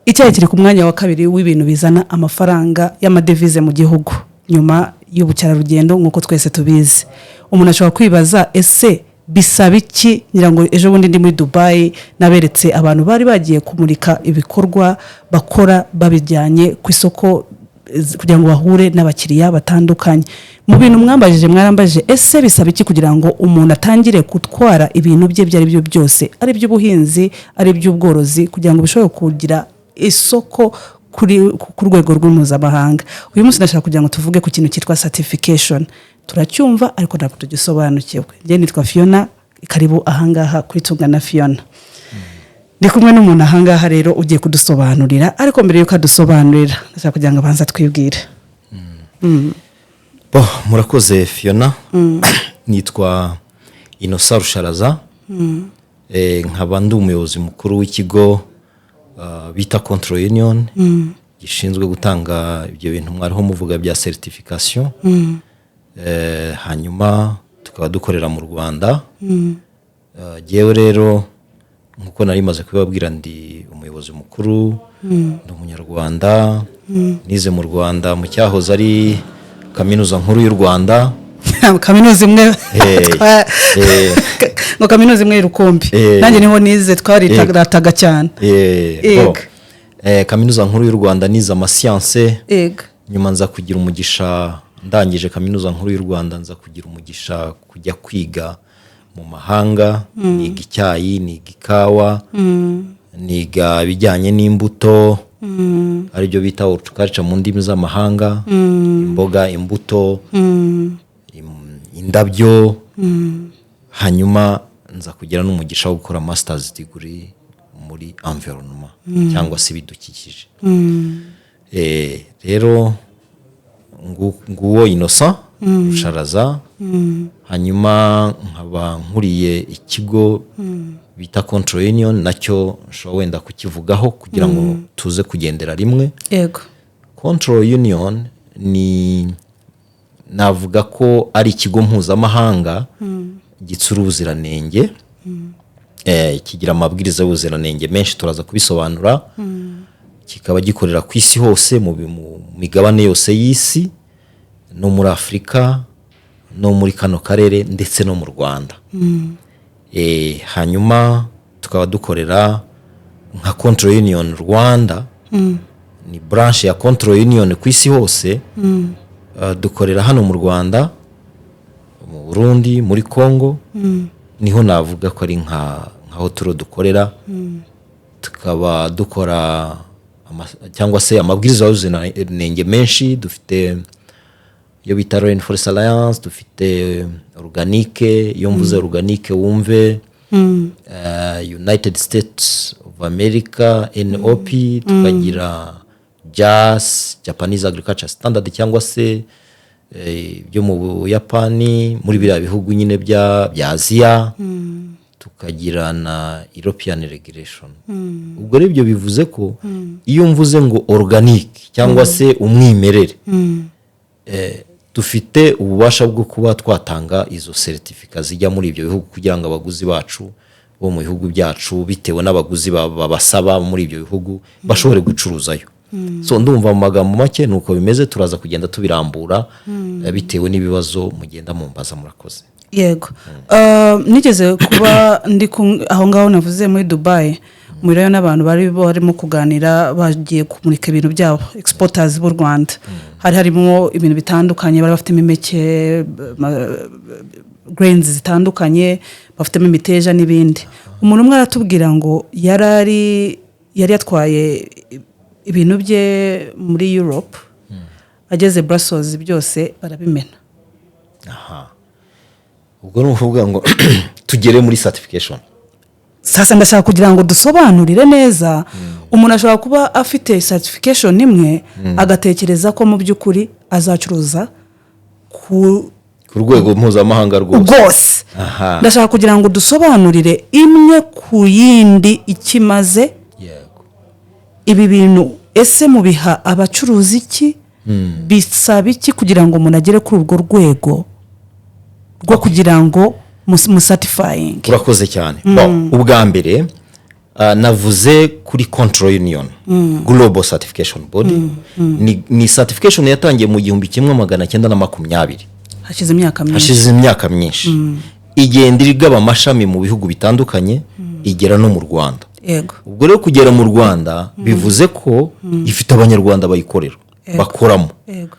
icyayi kiri ku mwanya wa kabiri w'ibintu bizana amafaranga y'amadevize mu gihugu nyuma y'ubukerarugendo nk'uko twese tubizi. Umuntu ashobora kwibaza ese bisaba iki? Nyirango ejo bundi ndi muri Dubai naberetse abantu bari bagiye kumurika ibikorwa bakora babijyanye ku isoko kugira ngo bahure n'abakiriya batandukanye. Mu bintu mwarambajije ese bisaba iki kugira ngo umuntu atangire gutwara ibintu bye byari byo byose, ari by'ubuhinzi ari by'ubworozi, kugira ngo bishobore kugira isoko ku rwego rw'mpuzamahanga? Uyu munsi ndashaka kugira ngo tuvuge ku kintu cyitwa certification. Turacyumva ariko ntabwo tugisobanukiwe. Njye nitwa Fiona, karibu ahangaha kuri Tungana Fiona. Ndi kumwe n'umuntu ahangaha rero ugiye kudusobanurira, ariko mbere yuko adusobanurira ndashaka kugira ngo abanza twibwire. Murakoze Fiona. Nitwa Innocent Rusharaza. Nkaba ndi umuyobozi mukuru w'ikigo bita Control Union gishinzwe gutanga ibyo bintu mwariho muvuga bya certification. Hanyuma tukaba dukorera mu Rwanda. Jewe rero nkuko nari maze kubabwira ndi umuyobozi mukuru, ndi umunyarwanda, nize mu Rwanda mu cyahoze ari Kaminuza Nkuru y'u Rwanda. Kaminuza imwe ngo kaminuza imwe Rukombe. Nanjye niho nize twaritagataga cyane. Kaminuza Nkuru y'u Rwanda nize amascience. Nyuma nza kugira umugisha, ndangije Kaminuza Nkuru y'u Rwanda nza kugira umugisha kujya kwiga mu mahanga. Niga icyayi, niga ikawa, niga ibijyanye n'imbuto, aribyo bita horticulture mu ndimi z'amahanga, imboga, imbuto, indabyo. Hanyuma nza kugira n'umugisha wo gukora masters degree muri environment cyangwa se ibidukikije. Rero nguwo Innocent Rusharaza. Hanyuma nkaba nkuriye ikigo bita Control Union, nacyo nshobora wenda kukivugaho kugira ngo tuze kugendera rimwe. Yego. Control Union ni navuga ko ari ikigo mpuzamahanga gitsura ubuziranenge. Kigira amabwiriza y'ubuziranenge menshi turaza kubisobanura. Kikaba gikorera ku isi hose mu migabane yose y'isi, no muri Afrika, no muri kano karere ndetse no mu Rwanda. Hanyuma tukaba dukorera nka Control Union Rwanda. Ni branch ya Control Union ku isi hose. Dukorera hano mu Rwanda, mu Burundi, muri Congo. Niho navuga ko ari nkaho turo dukorera. Tukaba dukora cyangwa se amabwiriza y'ubuziranenge menshi. Dufite yo bita Rainforest Alliance, dufite organique, iyo mvuze organique wumve United States of America, NOP, tukagira JAS, Japanese Agriculture Standard, cyangwa se byo mu Buyapani, muri biriya bihugu nyine bya Aziya. Tukagira na European Regulation. Ubwo rero ibyo bivuze ko iyo mvuze ngo organique cyangwa se umwimerere, dufite ububasha bwo kuba twatanga izo certificate zijya muri ibyo bihugu kugira ngo abaguzi bacu bo mu bihugu byacu, bitewe n'abaguzi babasaba muri ibyo bihugu, bashobore gucuruzayo. So ndumva mu magambo make nuko bimeze, turaza kugenda tubirambura bitewe n'ibibazo mugenda mumbaza. Murakoze. Yego. Nigeze kuba ndi aho ngaho navuze muri Dubai, murayo n'abantu barimo kuganira, bagiye kumurika ibintu byabo, exporters b'u Rwanda. Harimo ibintu bitandukanye, bari bafite imimeke, grains zitandukanye, bafite imiteja n'ibindi. Umuntu umwe aratubwira ngo yari yatwaye ibintu bye muri Europe, ageze Brussels byose barabimena. Ubwo ni ukuvuga ngo tugere muri certification. Sasa ndashaka kugira ngo dusobanurire neza. Umuntu ashobora kuba afite certification imwe agatekereza ko mu by'ukuri azacuruza ku rwego mpuzamahanga rwose. Ndashaka kugira ngo dusobanurire imwe ku yindi ikimaze. Yego. Ibi bintu ese mubiha abacuruzi iki? Bisaba iki kugira ngo umuntu agere kuri urwo rwego rwo kugira ngo mu certifying? Urakoze cyane. Ubwa mbere navuze kuri control union global certification body ni certification yatangiye mu 1920 hashize imyaka myinshi igenda igaba amashami mu bihugu bitandukanye igera no mu Rwanda. Yego. Ubwo rero kugera mu Rwanda bivuze ko ifite abanyarwanda bayikorera bakoramo. Yego.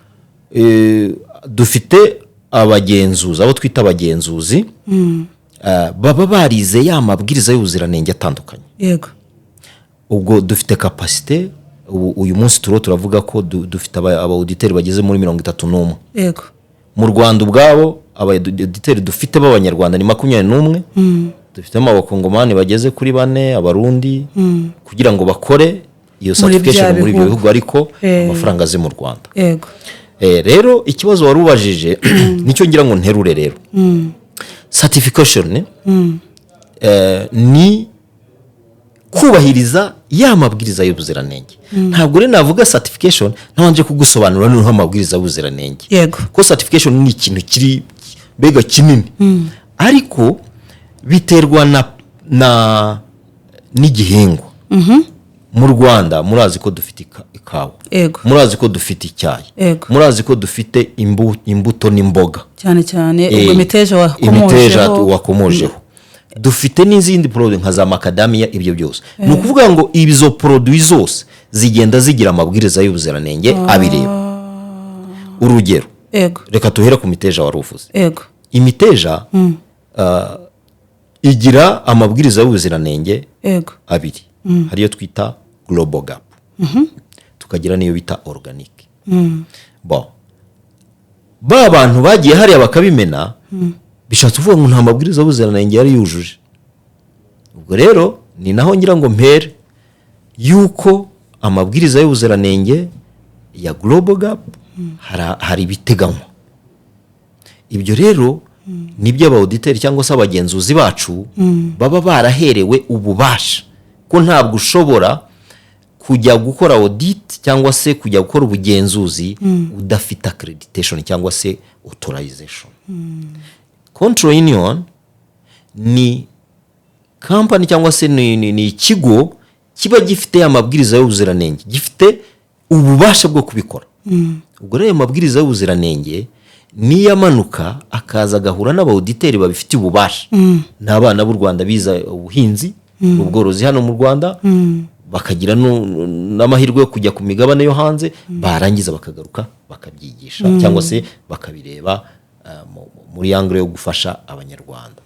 Dufite abagenzuzi abo twita abagenzuzi baba barize ya mabwiriza y'ubuziranenge atandukanye. Yego. Ubwo dufite capacité uyu munsi turavuga ko dufite abauditeri bageze muri 31. Yego. Mu Rwanda ubwabo abauditeri dufite b'abanyarwanda ni 21. Dufitemo abakongomani bageze kuri 4, abarundi kugira ngo bakore iyo certification muri bihugu ariko amafaranga aze mu Rwanda. Yego. Rero ikibazo warubajije nicyo ngira ngo nterure rero. Certification ni kubahiriza ya mabwiriza y'ubuziranenge. Ntabwo rero navuga certification ntabanje kugusobanura n'uko amabwiriza y'ubuziranenge. Yego. Ko certification ni ikintu kiri bega kinini. Ariko biterwa na n'igihingwa. Mu Rwanda murazi ko dufite ikawa. Yego. Murazi ko dufite icyayi. Yego. Murazi ko dufite imbuto n'imboga. Cyane ubwo imiteja wakomojeho. Dufite n'izindi product nka za macadamia ibyo byose. Ni ukuvuga ngo ibizo produit zose zigenda zigira amabwiriza y'ubuziranenge abireba. Urugero. Yego. Reka tuhere ku miteja waruvuze. Yego. Imiteja igira amabwiriza y'ubuziranenge Yego. abiri. Hariyo twita global gap. Tukagira niyo bita organic. Bon. Ba bantu bagiye hariya bakabimena bishatse uvuga ngo nta mabwiriza y'ubuziranenge yari yujuje. Ubwo rero ni naho ngira ngo mpere yuko amabwiriza y'ubuziranenge ya global gap hari biteganywa. Ibyo rero nibyo abauditeri cyangwa se abagenzuzi bacu baba baraherewe ububasha ko ntabwo ushobora kujya gukora audit cyangwa se kujya gukora ubugenzuzi udafite accreditation cyangwa se authorization. Control union ni company cyangwa se ni ikigo kiba gifite amabwiriza y'ubuziranenge, gifite ububasha bwo kubikora. Ubwo rero amabwiriza y'ubuziranenge ni yamanuka akaza gahura n'abauditeri babifite ububasha. N'abana b'u Rwanda biza ubuhinzi ubworozi hano mu Rwanda bakagira n'amahirwe yo kujya ku migabane yo hanze barangiza bakagaruka bakabyigisha cyangwa se bakabireba muri angle yo gufasha abanyarwanda.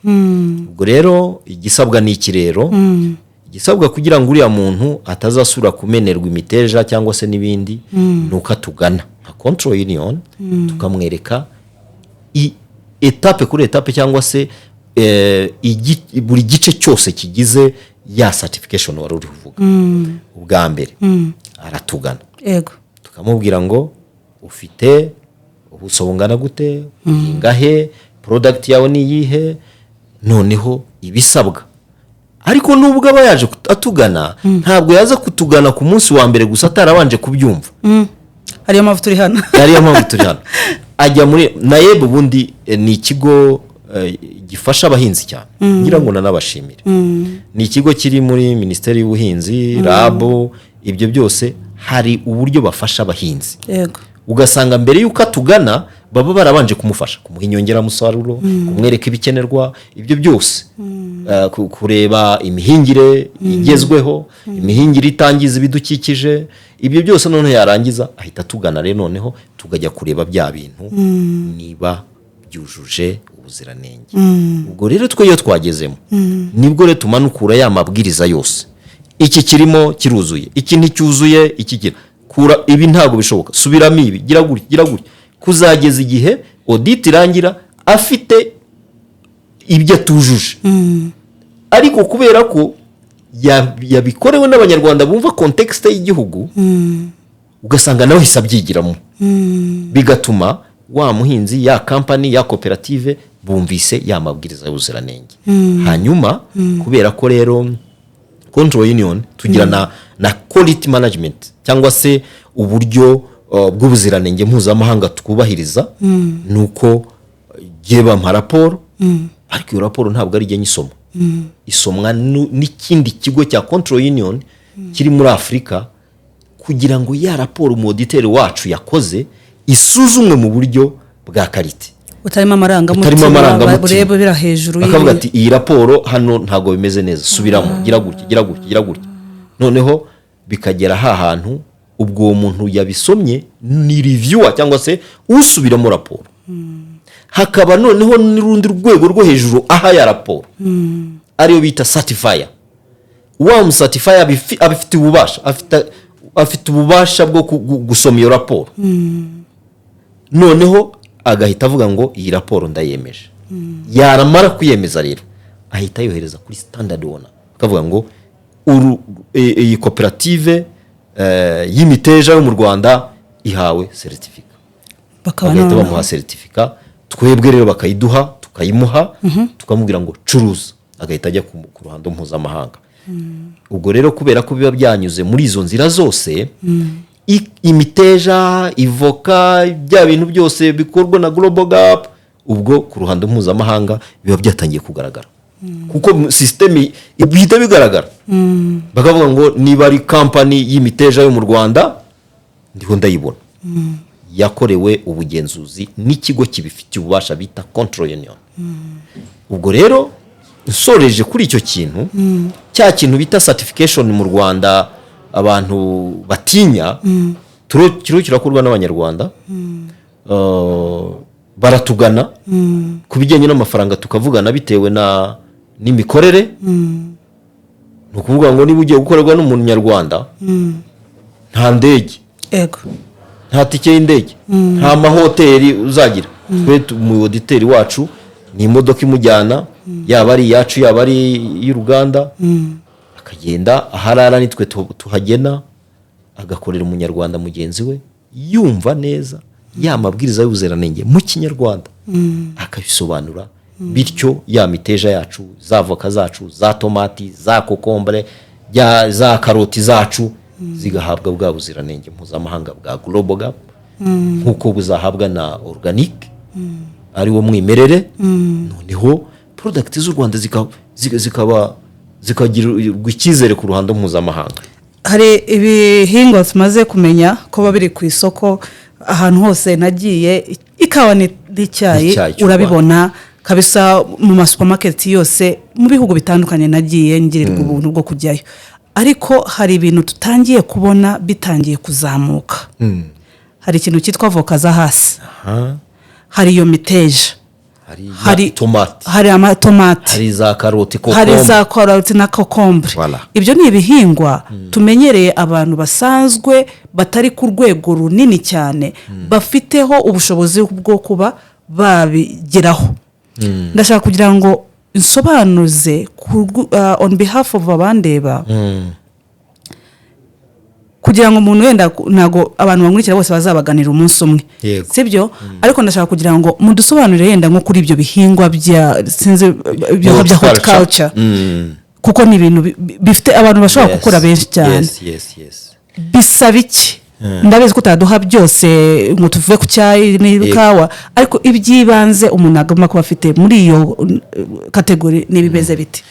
Ubwo rero igisabwa ni ikirero igisabwa kugira ngo uriya muntu atazasura kumenerwa imiteja cyangwa se nibindi nuko atugana nka control union tukamwereka etape kuri etape cyangwa se buri gice cyose kigize ya certification wari uri kuvuga. Ubwa mbere aratugana. Yego. Tukamubwira ngo ufite ubuso bungana gute, ingahe, product yawe ni yihe, noneho ibisabwa. Ariko nubwo aba yaje atugana ntabwo yaza kutugana ku munsi wa mbere gusa atarabanje kubyumva. Hariyo mpamvu turi hano. Ajya muri NAEB ubundi ni ikigo gifasha abahinzi cyane. Ngira ngo nanabashimire. Ni ikigo kiri muri Ministeri y'Ubuhinzi, RAB, ibyo byose hari uburyo bafasha abahinzi. Yego. Ugasanga mbere yuko atugana baba barabanje kumufasha kumuha inyongeramusaruro, kumwereka ibikenerwa, ibyo byose. Kureba imihingire igezweho, imihingire itangiza ibidukikije, ibyo byose none yarangiza ahita atugana rero noneho tugajya kureba bya bintu niba byujuje ubuziranenge. Ubwo rero twe iyo twagezemo nibwo rero tumanukura ya mabwiriza yose. Iki kirimo kiruzuye, iki nticyuzuye, iki kira kura ibi ntago bishoboka, subiramo ibi, gira gutya kuzageza igihe audit irangira afite ibyo atujuje. Ariko kubera ko yabikorewe n'abanyarwanda bumva context y'igihugu ugasanga nawe hisabyigiramo bigatuma wa muhinzi ya company ya cooperative bumvise ya mabwiriza y'ubuziranenge. Hanyuma kubera ko rero control union tugira na quality management cyangwa se uburyo bw'ubuziranenge mpuzamahanga twubahiriza nuko geba mpa raporo ariko iyo raporo ntabwo ari njye nyisoma isomwa n'ikindi kigo cya control union kiri muri Afurika kugira ngo ya raporo umuditeri wacu yakoze isuzumwe mu buryo bwa karite utarimo amarangamutima burebe bira hejuru akavuga ati iyi raporo hano ntago bimeze neza subiramo gira gutya noneho bikagera hantu ubwo uwo muntu yabisomye ni reviewer cyangwa se usubiramo raporo hakaba noneho n'urundi rwego rwo hejuru aha ya raporo ariyo bita certifier wa certifier afite ububasha bwo gusoma iyo raporo noneho agahita avuga ngo iyi raporo ndayemeje yaramara kuyemeza rero ahita yohereza kuri standard owner akavuga ngo iyi koperative y'imiteja yo mu Rwanda ihawe certificate bakabahita bamuha certificate twebwe rero bakayiduha tukayimuha tukamubwira ngo curuza agahita ajya ku ruhando mpuzamahanga ubwo rero kubera ko biba byanyuze muri izo nzira zose imiteja ivoka bya bintu byose bikorwa na Global Gap ubwo ku ruhando mpuzamahanga biba byatangiye kugaragara kuko system ibihita bigaragara bakavuga ngo niba ari company y'imiteja yo mu Rwanda ndiho ndayibona yakorewe ubugenzuzi n'ikigo kibifitiye ububasha bita control union ubwo rero usoreje kuri icyo kintu cya kintu bita certification mu Rwanda abantu batinya kirakorwa n'abanyarwanda baratugana ku bijyanye n'amafaranga tukavugana bitewe n'imikorere ni ukuvuga ngo niba ugiye gukorerwa n'umuntu nyarwanda nta ndege nta tike y'indege nta mahoteli uzagira twe mu auditeri wacu ni imodoka imujyana yaba ari iyacu yaba ari y'uruganda akagenda aharara nitwe tuhagena agakorera umunyarwanda mugenzi we yumva neza ya mabwiriza y'ubuziranenge mu kinyarwanda akabisobanura bityo ya miteja yacu za voka zacu za tomati za kokombure za karoti zacu zigahabwa bwa buziranenge mpuzamahanga bwa Global Gap nk'uko buzahabwa na organic ari wo mwimerere noneho product z'u Rwanda zikagirirwa icyizere ku ruhando mpuzamahanga hari ibihingwa tumaze kumenya ko babiri ku isoko ahantu hose nagiye ikawa n'icyayi urabibona kabisa mu masupermarket yose mu bihugu bitandukanye nagiye ngirirwa ubuntu bwo kujyayo ariko hari ibintu tutangiye kubona bitangiye kuzamuka hari ikintu cyitwa voka za hasi hari iyo miteja hari tomate hari amatomate hari za karoti na kokombure ibyo ni ibihingwa tumenyereye abantu basanzwe batari ku rwego runini cyane bafiteho ubushobozi bwo kuba babigeraho ndashaka kugira ngo insobanuze on behalf of abandeba kugira ngo umuntu wenda nago abantu bamurikira bose bazabaganira umunsi umwe sibyo ariko ndashaka kugira ngo mudusobanurire yenda nko kuri ibyo bihingwa bya sinze bya horticulture kuko ni ibintu bifite abantu bashobora gukora benshi cyane bisaba iki ndabizi ko utaduha byose ngo tuvuge ku cyayi n'ikawa ariko ibyibanze umuntu agomba kuba afite muri iyo kategori n'ibimeze biti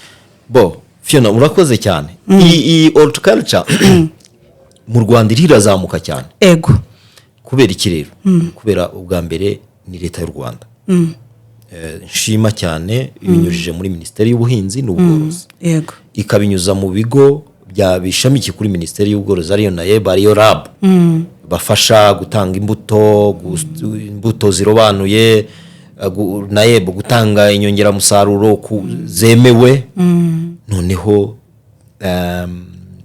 Fiona urakoze cyane iyi horticulture mu Rwanda irazamuka cyane ego kubera iki rero kubera ubwa mbere ni leta y'u Rwanda nshima cyane ibinyujije muri Minisiteri y'Ubuhinzi n'Ubworozi yego ikabinyuza mu bigo bya bishamikiye kuri Minisiteri y'Ubworozi ariyo NAEB ariyo RAB bafasha gutanga imbuto zirobanuye NAEB gutanga inyongeramusaruro zemewe noneho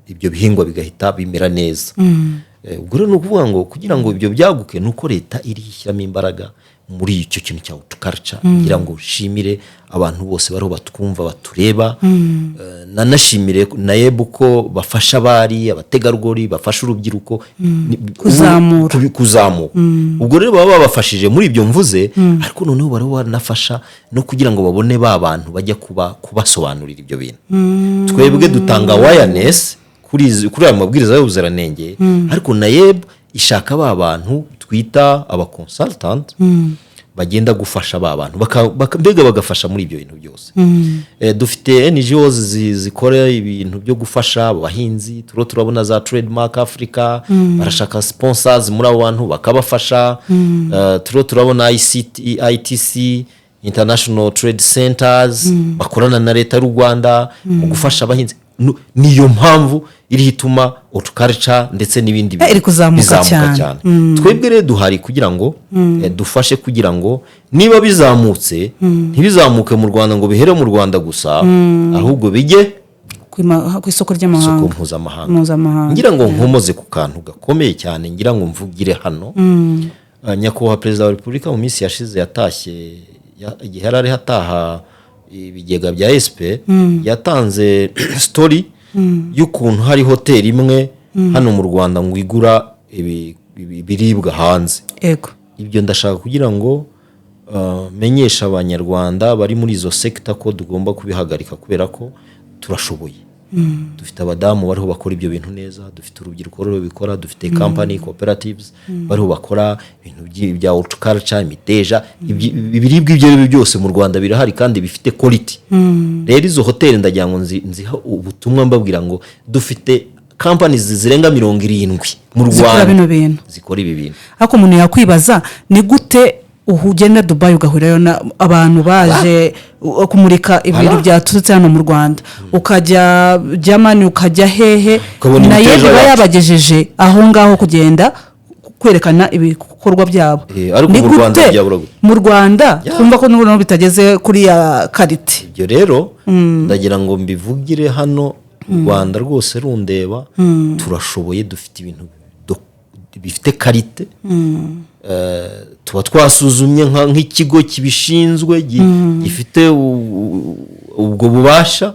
ibyo bihingwa bigahita bimera neza ubwo rero ni ukuvuga ngo kugira ngo ibyo byaguke nuko leta irishyiramo imbaraga muri icyo kintu cya horticulture kugira ngo ushimire abantu bose bariho batwumva batureba nanashimire NAEB ko bafasha abari abategarugori bafasha urubyiruko kuzamura ubwo rero baba babafashije muri ibyo mvuze ariko noneho bariho banafasha no kugira ngo babone ba bantu bajya kubasobanurira ibyo bintu twebwe dutanga awareness kuri aya mabwiriza y'ubuziranenge ariko NAEB ishaka ba bantu twita aba consultant bagenda gufasha ba bantu mbega bagafasha muri ibyo bintu byose. Dufite NGOs zikora ibintu byo gufasha abahinzi, turabona za Trademark Africa barashaka sponsors muri abo bantu bakabafasha. Turabona ITC International Trade Centers bakorana na leta y'u Rwanda mu gufasha abahinzi. Niyo mpamvu iri hituma horticulture ndetse n'ibindi bizamuka cyane. Twebwe rero duhari kugira ngo dufashe kugira ngo niba bizamutse ntibizamuke mu Rwanda ngo bihere mu Rwanda gusa, ahubwo bijye ku isoko ry'amahanga, mpuzamahanga. Ngira ngo nkomoze ku kantu gakomeye cyane, ngira ngo mvugire hano. Nyakubahwa Perezida wa Repubulika mu minsi yashize yatashye, igihe yari hataha ibigega bya SP, yatanze story y'ukuntu hari hoteli imwe hano mu Rwanda ngo igura ibiribwa hanze. Ibyo ndashaka kugira ngo menyesha abanyarwanda bari muri izo sector ko tugomba kubihagarika, kubera ko turashoboye. Dufite abadamu bariho bakora ibyo bintu neza, dufite urubyiruko rero bikora, dufite company cooperatives bariho bakora ibintu bya horticulture, imiteja, ibiribwa ibyo byose mu Rwanda birahari kandi bifite quality. Rero izo hoteli ndagira ngo nziha ubutumwa mbabwira ngo dufite companies zirenga 70 mu Rwanda zikora ibi bintu. Ako umuntu yakwibaza ni gute ugenda Dubai ugahurirayo abantu baje kumurika ibintu byaturutse hano mu Rwanda, ukajya Germany, ukajya hehe, nayo yabagejeje aho ngaho kugenda kwerekana ibikorwa byabo. Mu Rwanda twumva ko n'ubu bitageze kuri ya karite. Ibyo rero ndagira ngo mbivugire hano, u Rwanda rwose rundeba, turashoboye, dufite ibintu bifite karite. Tuba twasuzumye nk'ikigo kibishinzwe gifite ubwo bubasha.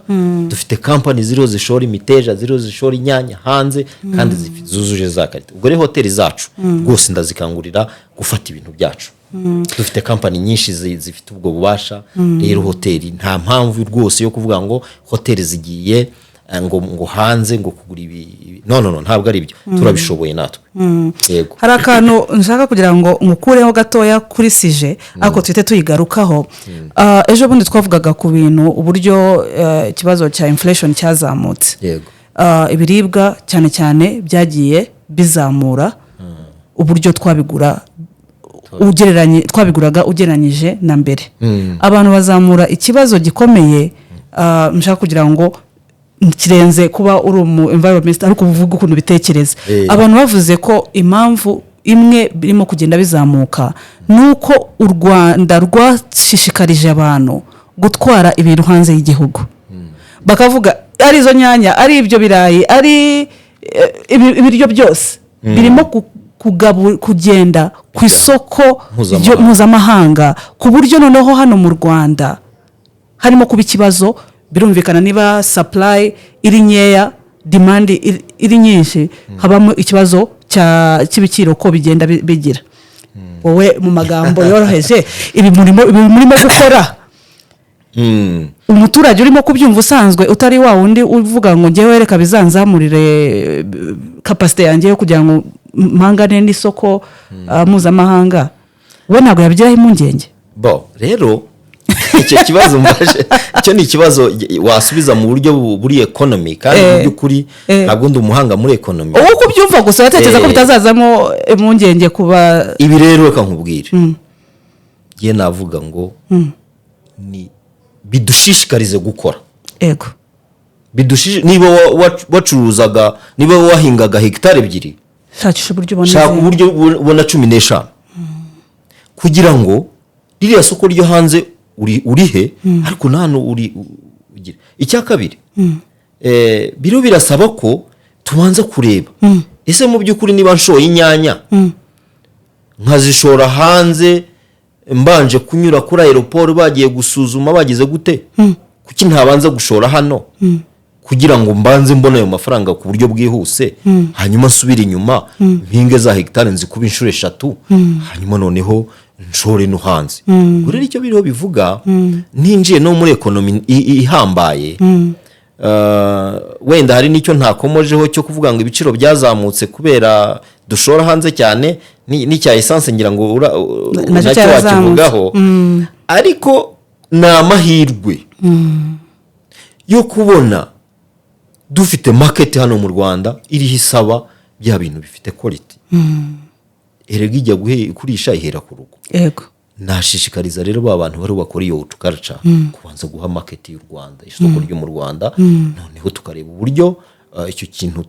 Dufite company ziriho zishora imiteja, ziriho zishora inyanya hanze kandi zuzuje za karite. Ubwo rero hoteli zacu rwose ndazikangurira gufata ibintu byacu. Dufite company nyinshi zifite ubwo bubasha. Rero hoteli nta mpamvu rwose yo kuvuga ngo hoteli zigiye ngo hanze ngo kugura ibi. No, ntabwo ari byo. Turabishoboye natwe. Yego. Hari akantu nshaka kugira ngo ngukureho gatoya kuri sije, ariko twite tuyigarukaho. Ejo bundi twavugaga ku bintu uburyo ikibazo cya inflation cyazamutse. Yego. Ibiribwa cyane cyane byagiye bizamura uburyo twabiguraga ugereranyije na mbere. Abantu bazamura ikibazo gikomeye, nshaka kugira ngo kirenze kuba uri umu environment ariko uvuga ukuntu bitekereza. Abantu bavuze ko impamvu imwe birimo kugenda bizamuka nuko u Rwanda rwashishikarije abantu gutwara ibintu hanze y'igihugu. Bakavuga ari izo nyanya, ari ibyo birayi, ari ibiryo byose birimo kugenda ku isoko mpuzamahanga, ku buryo noneho hano mu Rwanda harimo kuba ikibazo. Birumvikana niba supply iri nkeya, demand iri nyinshi, habamo ikibazo cy'ibiciro ko bigenda bigira. Wowe mu magambo yoroheje, ibi murimo gukora, umuturage urimo kubyumva usanzwe utari wa wundi uvuga ngo ngewe reka bizanzamurire capacity yanjye yo kugira ngo mpangane n'isoko mpuzamahanga, we ntabwo yabigiraho impungenge. Rero icyo kibazo mbaje, icyo ni ikibazo wasubiza mu buryo buri economy, kandi mu by'ukuri ntabwo ndi umuhanga muri economy. Uko kubyumva gusa yatekereza ko bitazazamo impungenge kuba ibi. Rero reka nkubwire, ye navuga ngo ni bidushishikarize gukora. Ego. Niba wacuruzaga, niba wahingaga hectare 2, shaka uburyo ubona 15 kugira ngo ririya soko ryo hanze urihe, ariko nano ugira. Icya kabiri, biro birasaba ko tubanza kureba ese mu by'ukuri niba nshoye inyanya nkazishora hanze, mbanje kunyura kuri aeroport bagiye gusuzuma bagize gute, kuki ntabanza gushora hano kugira ngo mbanze mbona ayo mafaranga ku buryo bwihuse, hanyuma nsubira inyuma mpinge za hectare nzikuba inshuro 3, hanyuma noneho nshore no hanze. Rero icyo biriho bivuga, ninjiye no muri economy ihambaye, wenda hari n'icyo ntakomojeho cyo kuvuga ngo ibiciro byazamutse kubera dushora hanze cyane n'icya esanse ngira ngo nacyo wakivugaho ariko ni amahirwe yo kubona dufite market hano mu Rwanda iriho isaba bya bintu bifite quality erega ijya kurisha ihera ku rugo yego nashishikariza rero ba bantu bari bakora iyo tukarca kubanza guha market y'u Rwanda isoko ryo mu Rwanda noneho tukareba uburyo icyo kintu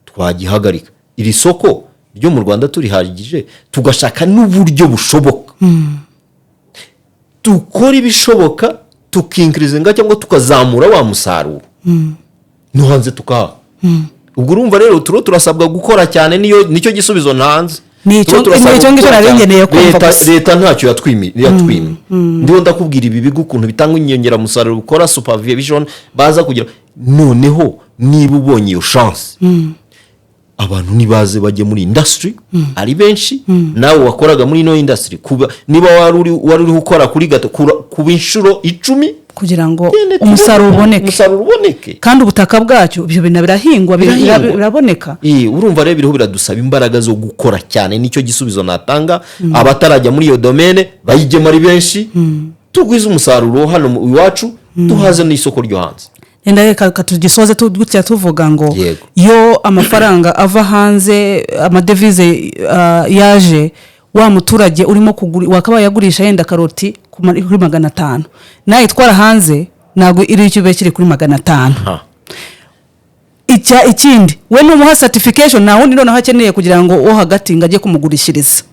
twagihagarika iri soko ryo mu Rwanda turihagije tugashaka n'uburyo bushoboka tukora ibishoboka tukinkiriza cyangwa tukazamura wa musaruro no hanze tukaha ubwo urumva rero turasabwa gukora cyane nicyo gisubizo ntanze nicyo ngicyo narengeneye kumva leta ntacyo yatwimye ndiho ndakubwira ibi bigo ukuntu bitanga inyongera musaruro ukora supervision baza kugira noneho niba ubonye iyo chance abantu nibaze bajye muri industry ari benshi nawe wakoraga muri no industry niba wari uri ukora kuri gato kuba inshuro 10 kugira ngo umusaruro uboneke kandi ubutaka bwacyo ibyo bintu birahingwa biraboneka urumva rero biriho biradusaba imbaraga zo gukora cyane nicyo gisubizo natanga abatarajya muri iyo domaine bayigema ari benshi tugwiza umusaruro hano iwacu tuhaze n'isoko ryo hanze enda reka tugisoze gutya tuvuga ngo yo amafaranga ava hanze amadevize yaje wa muturage urimo kugura wakaba yagurisha yenda karoti kuri 500 nayo itwara hanze nago iri cyo kiri kuri 500 ikindi we n'umuha certification naho none hakeneye kugira ngo wo hagati ngaje kumugurishiriza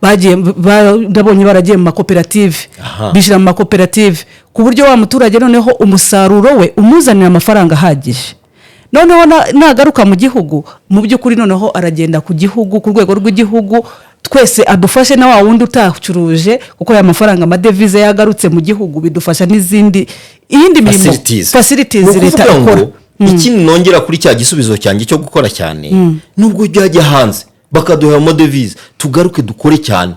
bagiye ndabonye baragiye mu makoperative bishira mu makoperative ku buryo wa muturage noneho umusaruro we umuzanira amafaranga hagije noneho nagaruka mu gihugu mu by'ukuri noneho aragenda ku gihugu ku rwego rw'igihugu twese adufashe na wa wundi utacuruje kuko ya mafaranga amadevize yagarutse mu gihugu bidufasha n'izindi iyindi mirimo facilities leta ikora ikindi nongera kuri cya gisubizo cyanjye cyo gukora cyane nubwo byajya hanze bakaduha amadevize tugaruke dukore cyane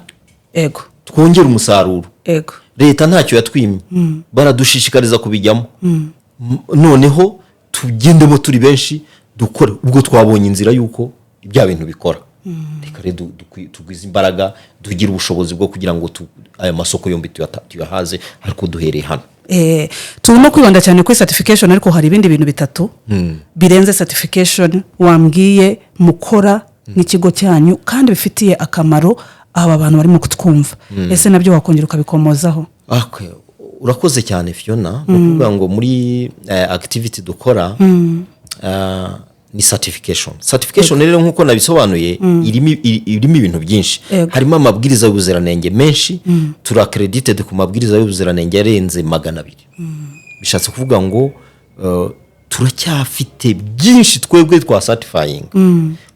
ego twongera umusaruro ego leta ntacyo yatwimye baradushishikariza kubijyamo noneho tugendemo turi benshi dukora ubwo twabonye inzira yuko ibya bintu bikora reka rero tugwiza imbaraga tugira ubushobozi bwo kugira ngo aya masoko yombi tuyahaze ariko duhereye hano turimo kwibanda cyane kuri certification ariko hari ibindi bintu bitatu birenze certification wambwiye mukora n'ikigo cyanyu kandi bifitiye akamaro aba bantu barimo kutwumva ese nabyo wakongera ukabikomozaho urakoze cyane Fiona kuvuga ngo muri activity dukora ni certification rero nkuko nabisobanuye irimo ibintu byinshi harimo amabwiriza y'ubuziranenge menshi turaccredited ku mabwiriza y'ubuziranenge arenze 200 bishatse kuvuga ngo turacyafite byinshi twebwe twa certifying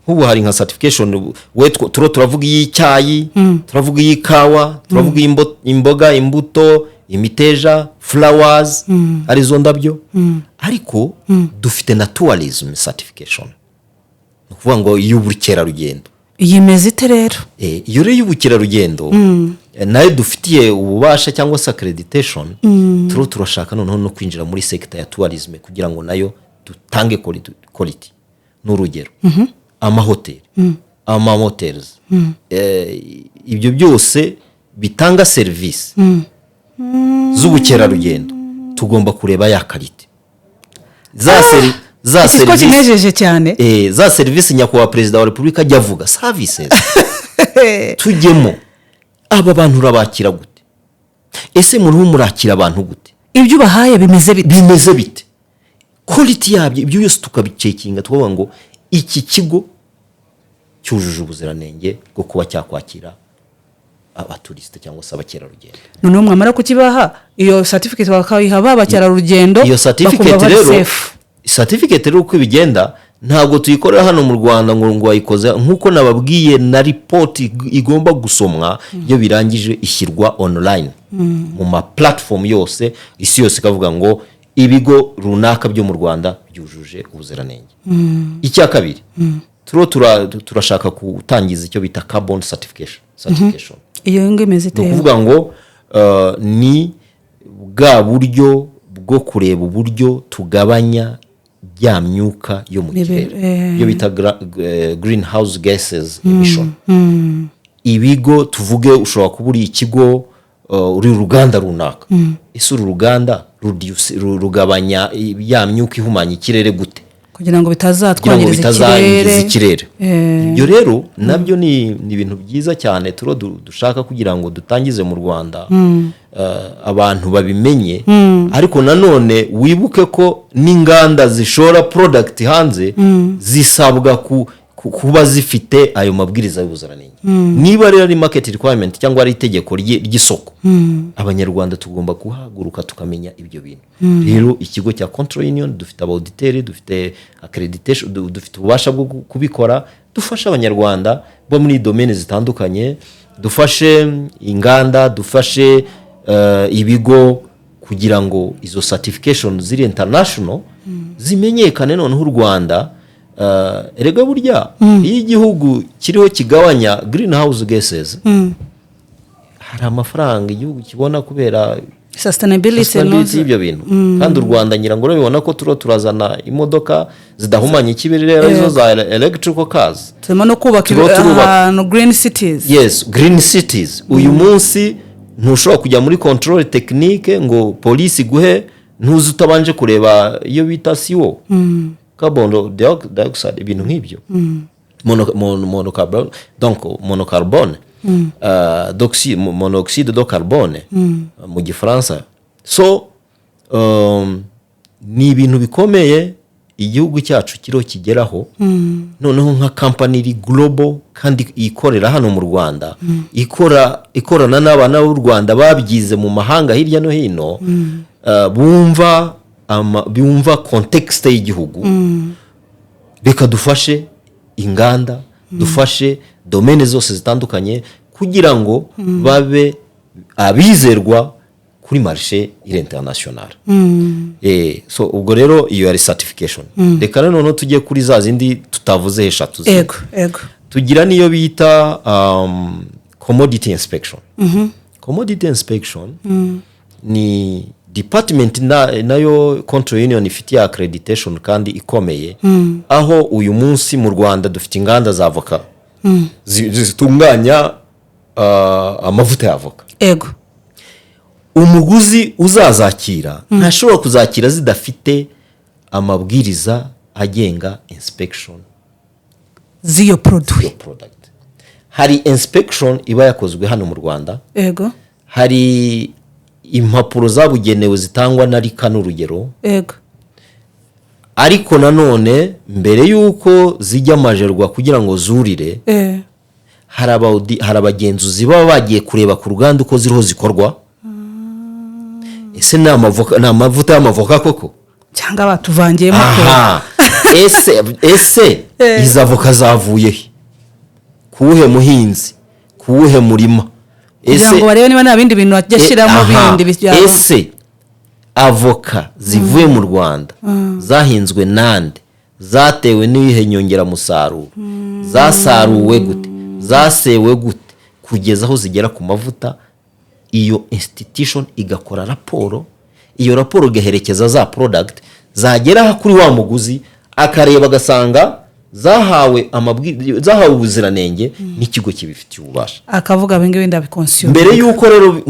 nk'ubu hari nka certification we turavuga y'icyayi turavuga y'ikawa turavuga imboga imbuto imiteja flowers arizo ndabyo ariko dufite na tourism certification no kuvuga ngo y'ubukerarugendo yimeze ite rero iyo rero y'ubukerarugendo nayo dufitiye ububasha cyangwa se accreditation turashaka noneho no kwinjira muri sector ya tourism kugira ngo nayo dutange quality n'urugero amahoteli amamotels ibyo byose bitanga service z'ubukerarugendo tugomba kureba ya quality za service cyane za service nyakubahwa perezida wa repubulika ajya avuga services tujyemo aba bantu urabakira gute ese muri murakira abantu gute ibyo bahaye bimeze bite quality yabyo ibyo yose tukabicekinga tuvuga ngo iki kigo cyujuje ubuziranenge bwo kuba cyakwakira abaturiste cyangwa se abakerarugendo none mwamara kukibaha iyo certificate bakayiha abakerarugendo iyo certificate rero uko bigenda ntabwo tuyikorera hano mu Rwanda ngo wayikoze nkuko nababwiye na report igomba gusomwa iyo birangije ishyirwa online mu ma platform yose isi yose kavuga ngo ibigo runaka byo mu Rwanda byujuje ubuziranenge icya kabiri turashaka gutangiza icyo bita carbon certification iyo ngemeze te kuvuga ngo ni bwa buryo bwo kureba uburyo tugabanya ya myuka yo mu kirere iyo bita greenhouse gases emission. Ibigo tuvuge ushobora kuba uri ikigo uri uruganda runaka, ese uru ruganda rugabanya ya myuka ihumanya ikirere gute kugira ngo bitazatwangiriza ikirere. Ibyo rero nabyo ni ibintu byiza cyane dushaka kugira ngo dutangize mu Rwanda, abantu babimenye. Ariko nanone wibuke ko n'inganda zishora product hanze zisabwa kuba zifite ayo mabwiriza y'ubuziranenge. Niba rero ari market requirement cyangwa ari itegeko ry'isoko, abanyarwanda tugomba guhaguruka tukamenya ibyo bintu. Rero ikigo cya Control Union dufite auditeurs, dufite accreditation, dufite ububasha bwo kubikora, dufasha abanyarwanda bo muri domaine zitandukanye, dufashe inganda, dufashe ibigo kugira ngo izo certification ziri international zimenyekane. Noneho u Rwanda erega burya iyo igihugu kiriho kigabanya greenhouse gases, hari amafaranga igihugu kibona kubera sustainability y'ibyo bintu. Kandi u Rwanda nyirango urabibona ko turazana imodoka zidahumanya ikirere arizo za electrical cars. Turimo no kubaka ahantu green cities. Yes, green cities. Uyu munsi ntushobora kujya muri control technique ngo polisi guhe ntuzi utabanje kureba iyo bita CO, carbon dioxide, ibintu nk'ibyo, monocarbone, donc monocarbone, monoxide de carbone mu gifaransa. So ni ibintu bikomeye igihugu cyacu kiriho kigeraho. Noneho nka company iri global kandi ikorera hano mu Rwanda, ikorana n'abana b'u Rwanda babyize mu mahanga hirya no hino, bumva context y'igihugu. Reka dufashe inganda, dufashe domaine zose zitandukanye kugira ngo babe abizerwa kuri marché international. So ubwo rero iyo ari certification. Reka noneho tujye kuri za zindi tutavuze eshatu. Ego tugira niyo bita commodity inspection. Commodity inspection ni department nayo Control Union ifitiye accreditation kandi ikomeye, aho uyu munsi mu Rwanda dufite inganda za avoka zitunganya amavuta ya avoka. Ego umuguzi uzazakira ntashobora kuzakira zidafite amabwiriza agenga inspection z'iyo product. Hari inspection iba yakozwe hano mu Rwanda. Ego hari impapuro zabugenewe zitangwa na RICA n'urugero. Ego ariko nanone mbere yuko zijya amajerwa kugira ngo zurire, hari abagenzuzi baba bagiye kureba ku ruganda uko ziriho zikorwa. Ese ni amavuta y'amavoka koko cyangwa batuvangiyemo ese izo avoka zavuye he, kuwuhe muhinzi, kuwuhe murima, kugira ngo barebe niba nta bindi bintu ajya ashyiramo bindi byabo. Ese avoka zivuye mu Rwanda zahinzwe nande, zatewe n'ibihe nyongeramusaruro, zasaruwe gute, zasewe gute, kugeza aho zigera ku mavuta. Iyo institution igakora raporo, iyo raporo igaherekeza za product, zagera kuri wa muguzi akareba agasanga zahawe ubuziranenge n'ikigo kibifitiye ububasha, akavuga bingi ndabikonsume. Mbere yuko rero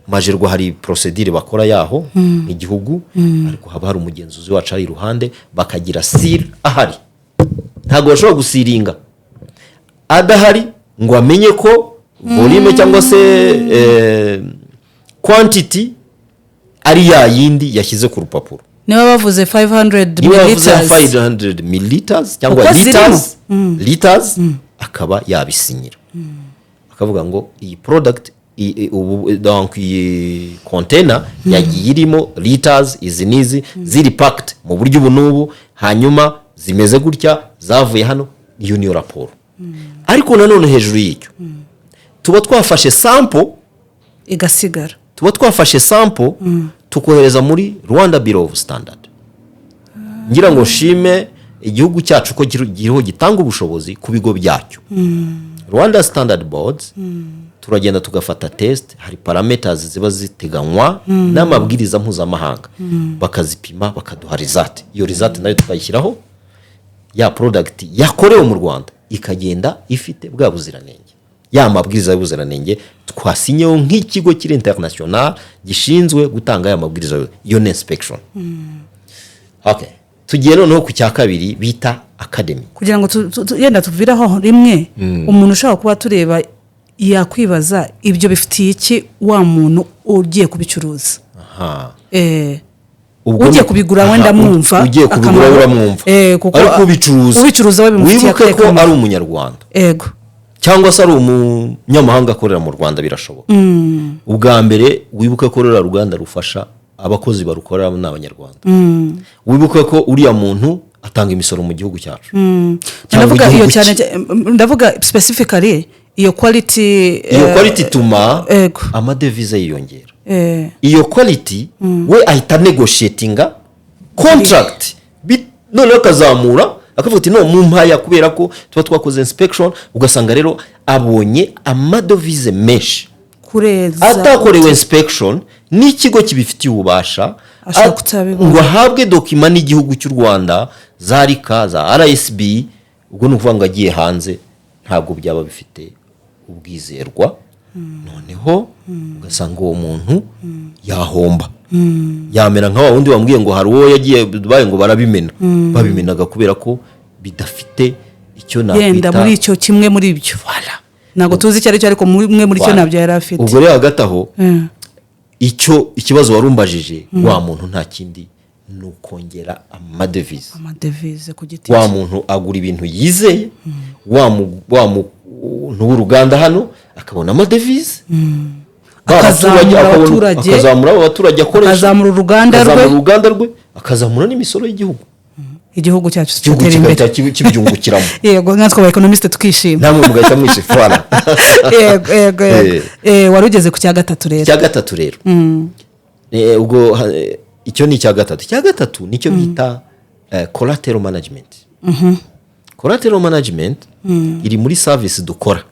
majerwa hari procedure bakora yaho igihugu, ariko haba hari umugenzuzi wacu ari iruhande, bakagira seal ahari. Ntago bashobora gusiringa adahari ngo amenye ko volume cyangwa se quantity ari ya yindi yashyize ku rupapuro. Niba bavuze 500 milliliters cyangwa liters, akaba yabisinyira, akavuga ngo iyi product donc iyi container yagiye irimo liters izi nizi, ziri packed mu buryo ubu n'ubu, hanyuma zimeze gutya, zavuye hano, iyo niyo raporo. Ariko nanone hejuru y'icyo tuba twafashe sample igasigara, tukohereza muri Rwanda Bureau of Standard. Ngira ngo shime igihugu cyacu ko gitanga ubushobozi ku bigo byacyo. Rwanda Standard Boards turagenda tugafata test, hari parameters ziba ziteganywa n'amabwiriza mpuzamahanga, bakazipima bakaduha result. Iyo result nayo tukayishyiraho, ya product yakorewe mu Rwanda ikagenda ifite bwa buziranenge, ya mabwiriza y'ubuziranenge twasinyeho nk'ikigo kiri international gishinzwe gutanga ya mabwiriza yo inspection. Okay, tugiye noneho ku cya kabiri bita academy, kugira ngo yenda tuviraho rimwe. Umuntu ushaka kuba tureba yakwibaza ibyo bifitiye iki wa muntu ugiye kubicuruza. Ugiye kubigura wenda mwumva, ugiye kubigura uramwumva, ariko ubicuruza we bimufitiye wibuke ko ari umunyarwanda, yego, cyangwa se ari umunyamahanga akorera mu Rwanda, birashoboka. Ubwa mbere wibuke ko rura Ruganda rufasha abakozi barukorera n'abanyarwanda. Wibuke ko uriya muntu atanga imisoro mu gihugu cyacu. Ndavuga iyo cyane, ndavuga specifically iyo quality tuma amadevize yiyongera. Iyo quality we ahita negotiatinga contract, none akazamura akavuga ati no mumpaya, kubera ko tuba twakoze inspection, ugasanga rero abonye amadevize menshi kureza atakorewe inspection n'ikigo kibifitiye ububasha ngo ahabwe dokima n'igihugu cy'u Rwanda, za RICA, za RSB. Ubwo ni ukuvuga ngo agiye hanze ntabwo byaba bifite ubwizerwa, noneho ugasanga uwo muntu yahomba. Yamera nka wa wundi wambwiye ngo hari uwo yagiye Dubai ngo barabimena, babimenaga kubera ko bidafite icyo nakwita yenda muri icyo kimwe muri ibyo. Ntabwo tuzi icyo ari cyo, ariko mwe muri cyo nabyo yari afite. Ubwo rero hagati aho icyo ikibazo warumbajije, wa muntu nta kindi ni ukongera amadevize ku giti. Wa muntu agura ibintu yizeye, wa muntu w'uruganda hano akabona amadevize, akazamura abaturage akoresha, akazamura uruganda rwe, akazamura n'imisoro y'igihugu. Igihugu cyacu cyatera imbere, kibyungukiramo. Yego, natwe aba economist tukishima. Namwe mugahita mwishifana. Yego. Warugeze ku cya gatatu rero. Cya gatatu rero. Ubwo icyo ni cya gatatu. Cya gatatu nicyo bita collateral management. Collateral management iri muri service dukora.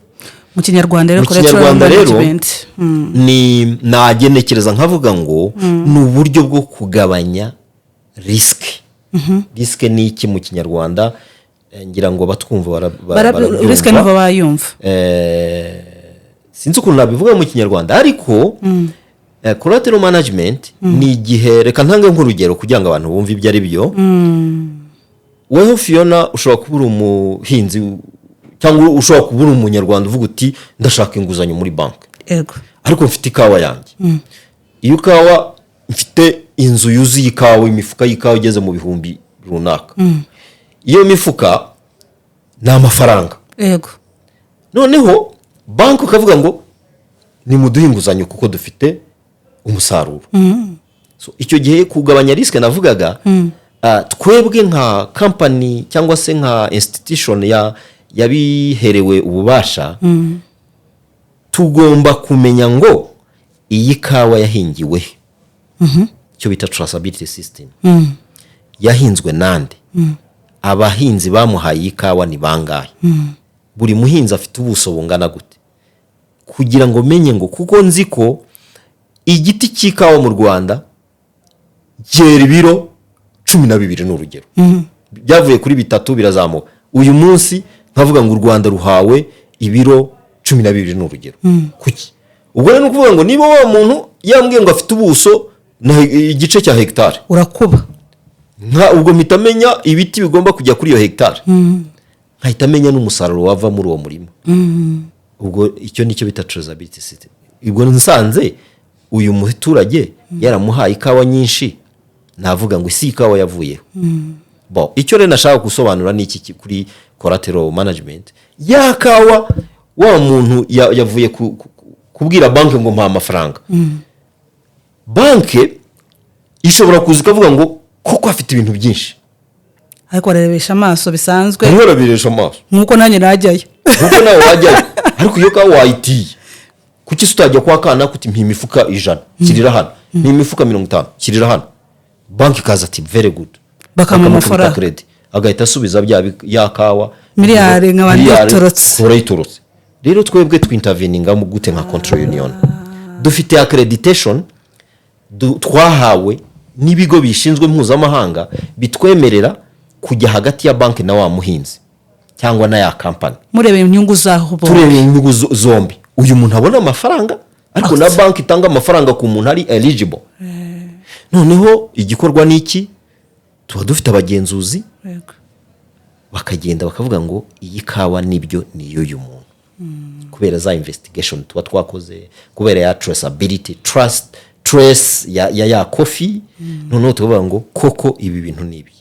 Mu Kinyarwanda rero collateral management ni nagenekereza nkavuga ngo ni uburyo bwo kugabanya risk. Risk ni iki mu Kinyarwanda? Ngira ngo batwumva risk niho bayumva. Sinzi ukuntu nabivuga mu Kinyarwanda, ariko collateral management ni igihe, reka ntange nk'urugero kugira ngo abantu bumve ibyo ari byo. Wewe Fiona ushobora kubura umuhinzi cyangwa ushobora kubura umunyarwanda uvuga uti ndashaka inguzanyo muri banki. Yego. Ariko mfite ikawa yanjye. Iyo kawa mfite inzu yuzuye ikawa, imifuka y'ikawa igeze mu bihumbi runaka. Iyo mifuka ni amafaranga. Yego. Noneho banki ukavuga ngo ni muduhe inguzanyo kuko dufite umusaruro. So icyo gihe kugabanya risk navugaga, twebwe nka company cyangwa se nka institution yabiherewe ububasha, tugomba kumenya ngo iyi kawa yahingiwe, cyo bita traceability system, yahinzwe nande, abahinzi bamuhaye ikawa ni bangahe, buri muhinzi afite ubuso bungana gute, kugira ngo menye ngo, kuko nzi ko igiti cy'ikawa mu Rwanda cyera ibiro 12 n'urugero, byavuye kuri 3 birazamuka, uyu munsi nkavuga ngo u Rwanda ruhawe ibiro 12 n'urugero. Kuki? Ubwo rero nukuvuga ngo niba wa muntu yambwiye ngo afite ubuso na igice cya hectare, urakuba nka ubwo mitamenya ibiti bigomba kujya kuri iyo hectare, nkahitamenya n'umusaruro wava muri uwo murima. Ubwo icyo nicyo bita traceability system. Ubwo nsanze uyu muturage yaramuhaye ikawa nyinshi, navuga ngo isi ikawa yavuyeho. Bo icyo rero nashaka gusobanura ni iki kuri collateral management. Ya kawa wa muntu yavuye kubwira banki ngo mpa amafaranga, banki ishobora kuza ikavuga ngo koko afite ibintu byinshi, ariko ararebesha amaso bisanzwe, arabiresha amaso nkuko nanjye najyayo, nkuko nawe wajyayo. Ariko iyo kawa wayitiye, kuki utajya kwa kana kuti mpa imifuka 100 kirira hano, mpa imifuka 50 kirira hano, banki kaza ati very good, bakama amafaranga, agahita asubiza ya kawa miliyari nk'abandi batorotse. Urayitorotse rero twebwe twinterveninga mu gute nka control union dufite accreditation twahawe n'ibigo bishinzwe mpuzamahanga bitwemerera kujya hagati ya banki na wa muhinzi cyangwa na ya company murebe inyungu zaho turebe inyungu zombi uyu muntu abona amafaranga ariko na banki itanga amafaranga ku muntu ari eligible noneho igikorwa niki tuba dufite abagenzuzi bakagenda bakavuga ngo iyi kawa nibyo niyo uyu muntu kubera za investigation tuba twakoze kubera ya traceability trace ya coffee noneho tuvuga ngo koko ibi bintu nibi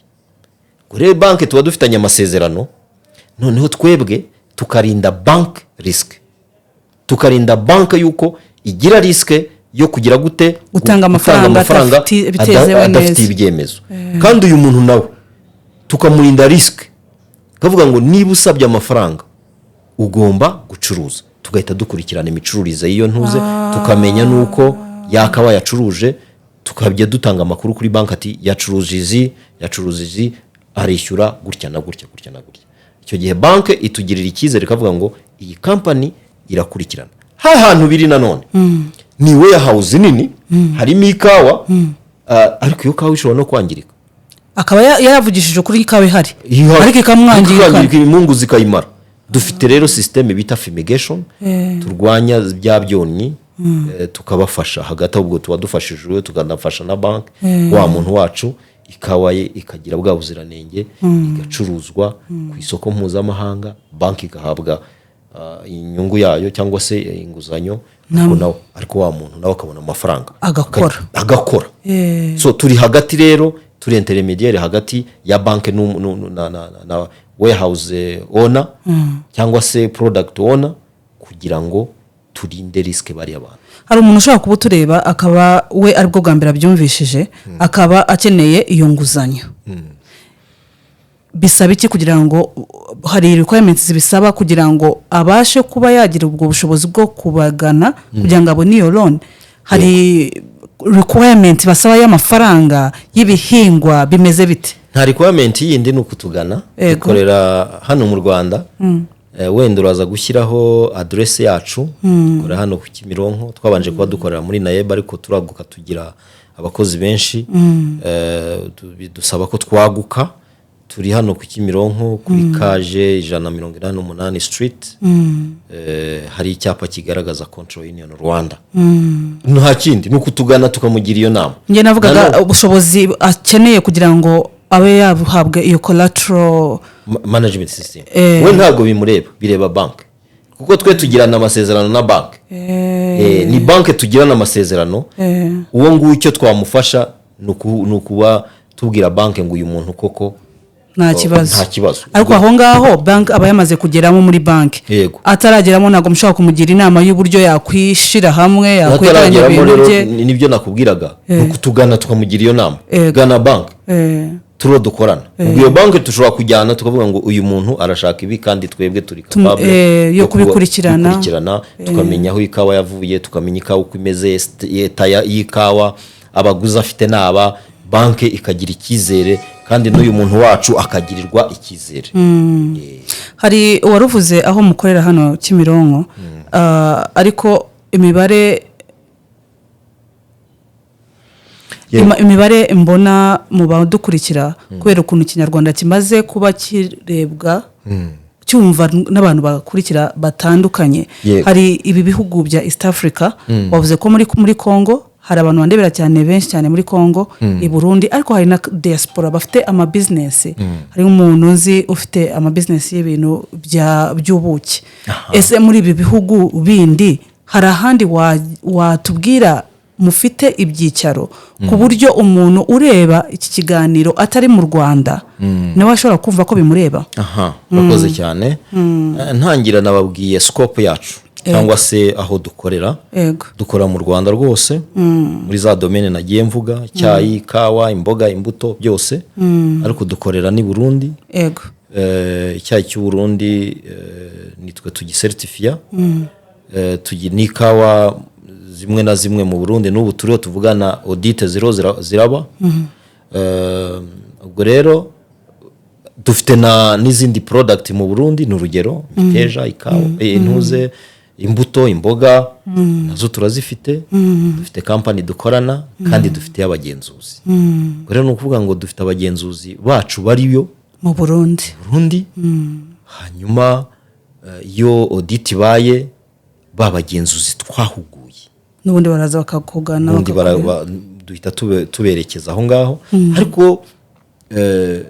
kuri banki tuba dufitanye amasezerano noneho twebwe tukarinda bank risk tukarinda bank yuko igira risk yo kugira gute gutanga amafaranga adafite ibyemezo kandi uyu muntu nawe tukamurinda risk kavuga ngo niba usabye amafaranga ugomba gucuruza tugahita dukurikirana imicururize y'iyo ntuze tukamenya nuko yakaba yacuruje tukabye dutanga amakuru kuri banki ati yacuruje izi arishyura gutya na gutya icyo gihe banki itugirira icyizere kavuga ngo iyi company irakurikirana hantu biri nanone ni warehouse nini harimo ikawa ariko iyo kawa ishobora no kwangirika akaba yaravugishije kuri ikawa ihari ariko ikamwangirika imungu zikayimara dufite rero system bita fumigation turwanya bya byonnyi tukabafasha hagati ahubwo tuba dufashijwe tukanafasha na banki wa muntu wacu ikawa ye ikagira bwa buziranenge igacuruzwa ku isoko mpuzamahanga banki igahabwa inyungu yayo cyangwa se inguzanyo ariko wa muntu nawe akabona amafaranga agakora so turi hagati rero turi intermediaire hagati ya banki na warehouse owner cyangwa se product owner kugira ngo turinde risk bari abantu hari umuntu ushaka kuba tureba akaba we aribwo bwa mbere abyumvishije akaba akeneye iyo nguzanyo bisaba iki kugira ngo hari requirements bisaba kugira ngo abashe kuba yagira ubwo bushobozi bwo kubagana kugira ngo abone iyo loan hari requirement basaba y'amafaranga y'ibihingwa bimeze bite nta requirement yindi ni ukutugana dukorera hano mu Rwanda wenda uraza gushyiraho adresse yacu dukora hano ku Kimironko twabanje kuba dukorera muri Nayeba ariko turaguka tugira abakozi benshi dusaba ko twaguka turi hano ku Kimironko kuri kaje 188 street hari icyapa kigaragaza Control Union Rwanda nta kindi nuko tugana tukamugira iyo nama nge navugaga ubushobozi akeneye kugira ngo abe yahabwa iyo collateral management system we ntabwo bimureba bireba bank kuko twe tugirana amasezerano na bank ni bank tugirana amasezerano uwo nguwo icyo twamufasha nukuba tubwira bank ngo uyu muntu koko nta kibazo ariko aho ngaho bank aba yamaze kugeramo muri bank atarageramo ntabwo mushaka kumugira inama y'uburyo yakwishira hamwe yakwegeranya ibintu bye nibyo nakubwiraga kutugana tukamugira iyo nama gana bank turo dukorana iyo bank tushobora kujyana tukavuga ngo uyu muntu arashaka ibi kandi twebwe turi capable yo kubikurikirana tukamenya aho ikawa yavuye tukamenya ikawa uko imeze y'ikawa abaguzi afite naba banki ikagira icyizere kandi n'uyu muntu wacu akagirirwa icyizere hari waruvuze aho mukorera hano Kimironko ariko imibare mbona mu badukurikira kubera ukuntu Kinyarwanda kimaze kuba kirebwa cyumva n'abantu bakurikira batandukanye hari ibi bihugu bya East Africa wavuze ko muri Congo hari abantu bandebera cyane benshi cyane muri Congo i Burundi ariko hari na diaspora bafite ama business hari umuntu uzi ufite ama business y'ibintu by'ubuki ese muri ibi bihugu bindi hari ahandi watubwira mufite ibyicaro ku buryo umuntu ureba iki kiganiro atari mu Rwanda nawe ashobora kumva ko bimureba bakoze cyane ntangira nababwiye scope yacu cyangwa se aho dukorera dukora mu Rwanda rwose muri za domaine nagiye mvuga cyayi kawa imboga imbuto byose ariko dukorera ni Burundi icyayi cy'u Burundi nitwe tugicertifia ni kawa zimwe na zimwe mu Burundi n'ubu turiho tuvugana audit ziraba ubwo rero dufite n'izindi product mu Burundi, ni urugero imiteja, ikawa, intuze, imbuto, imboga, nazo turazifite. Dufite company dukorana kandi dufite abagenzuzi. Rero ni ukuvuga ngo dufite abagenzuzi bacu bariyo mu Burundi. Hanyuma iyo audit baye babagenzuzi twahuguye n'ubundi baraza bakakugana, n'ubundi duhita tuberekeza aho ngaho. Ariko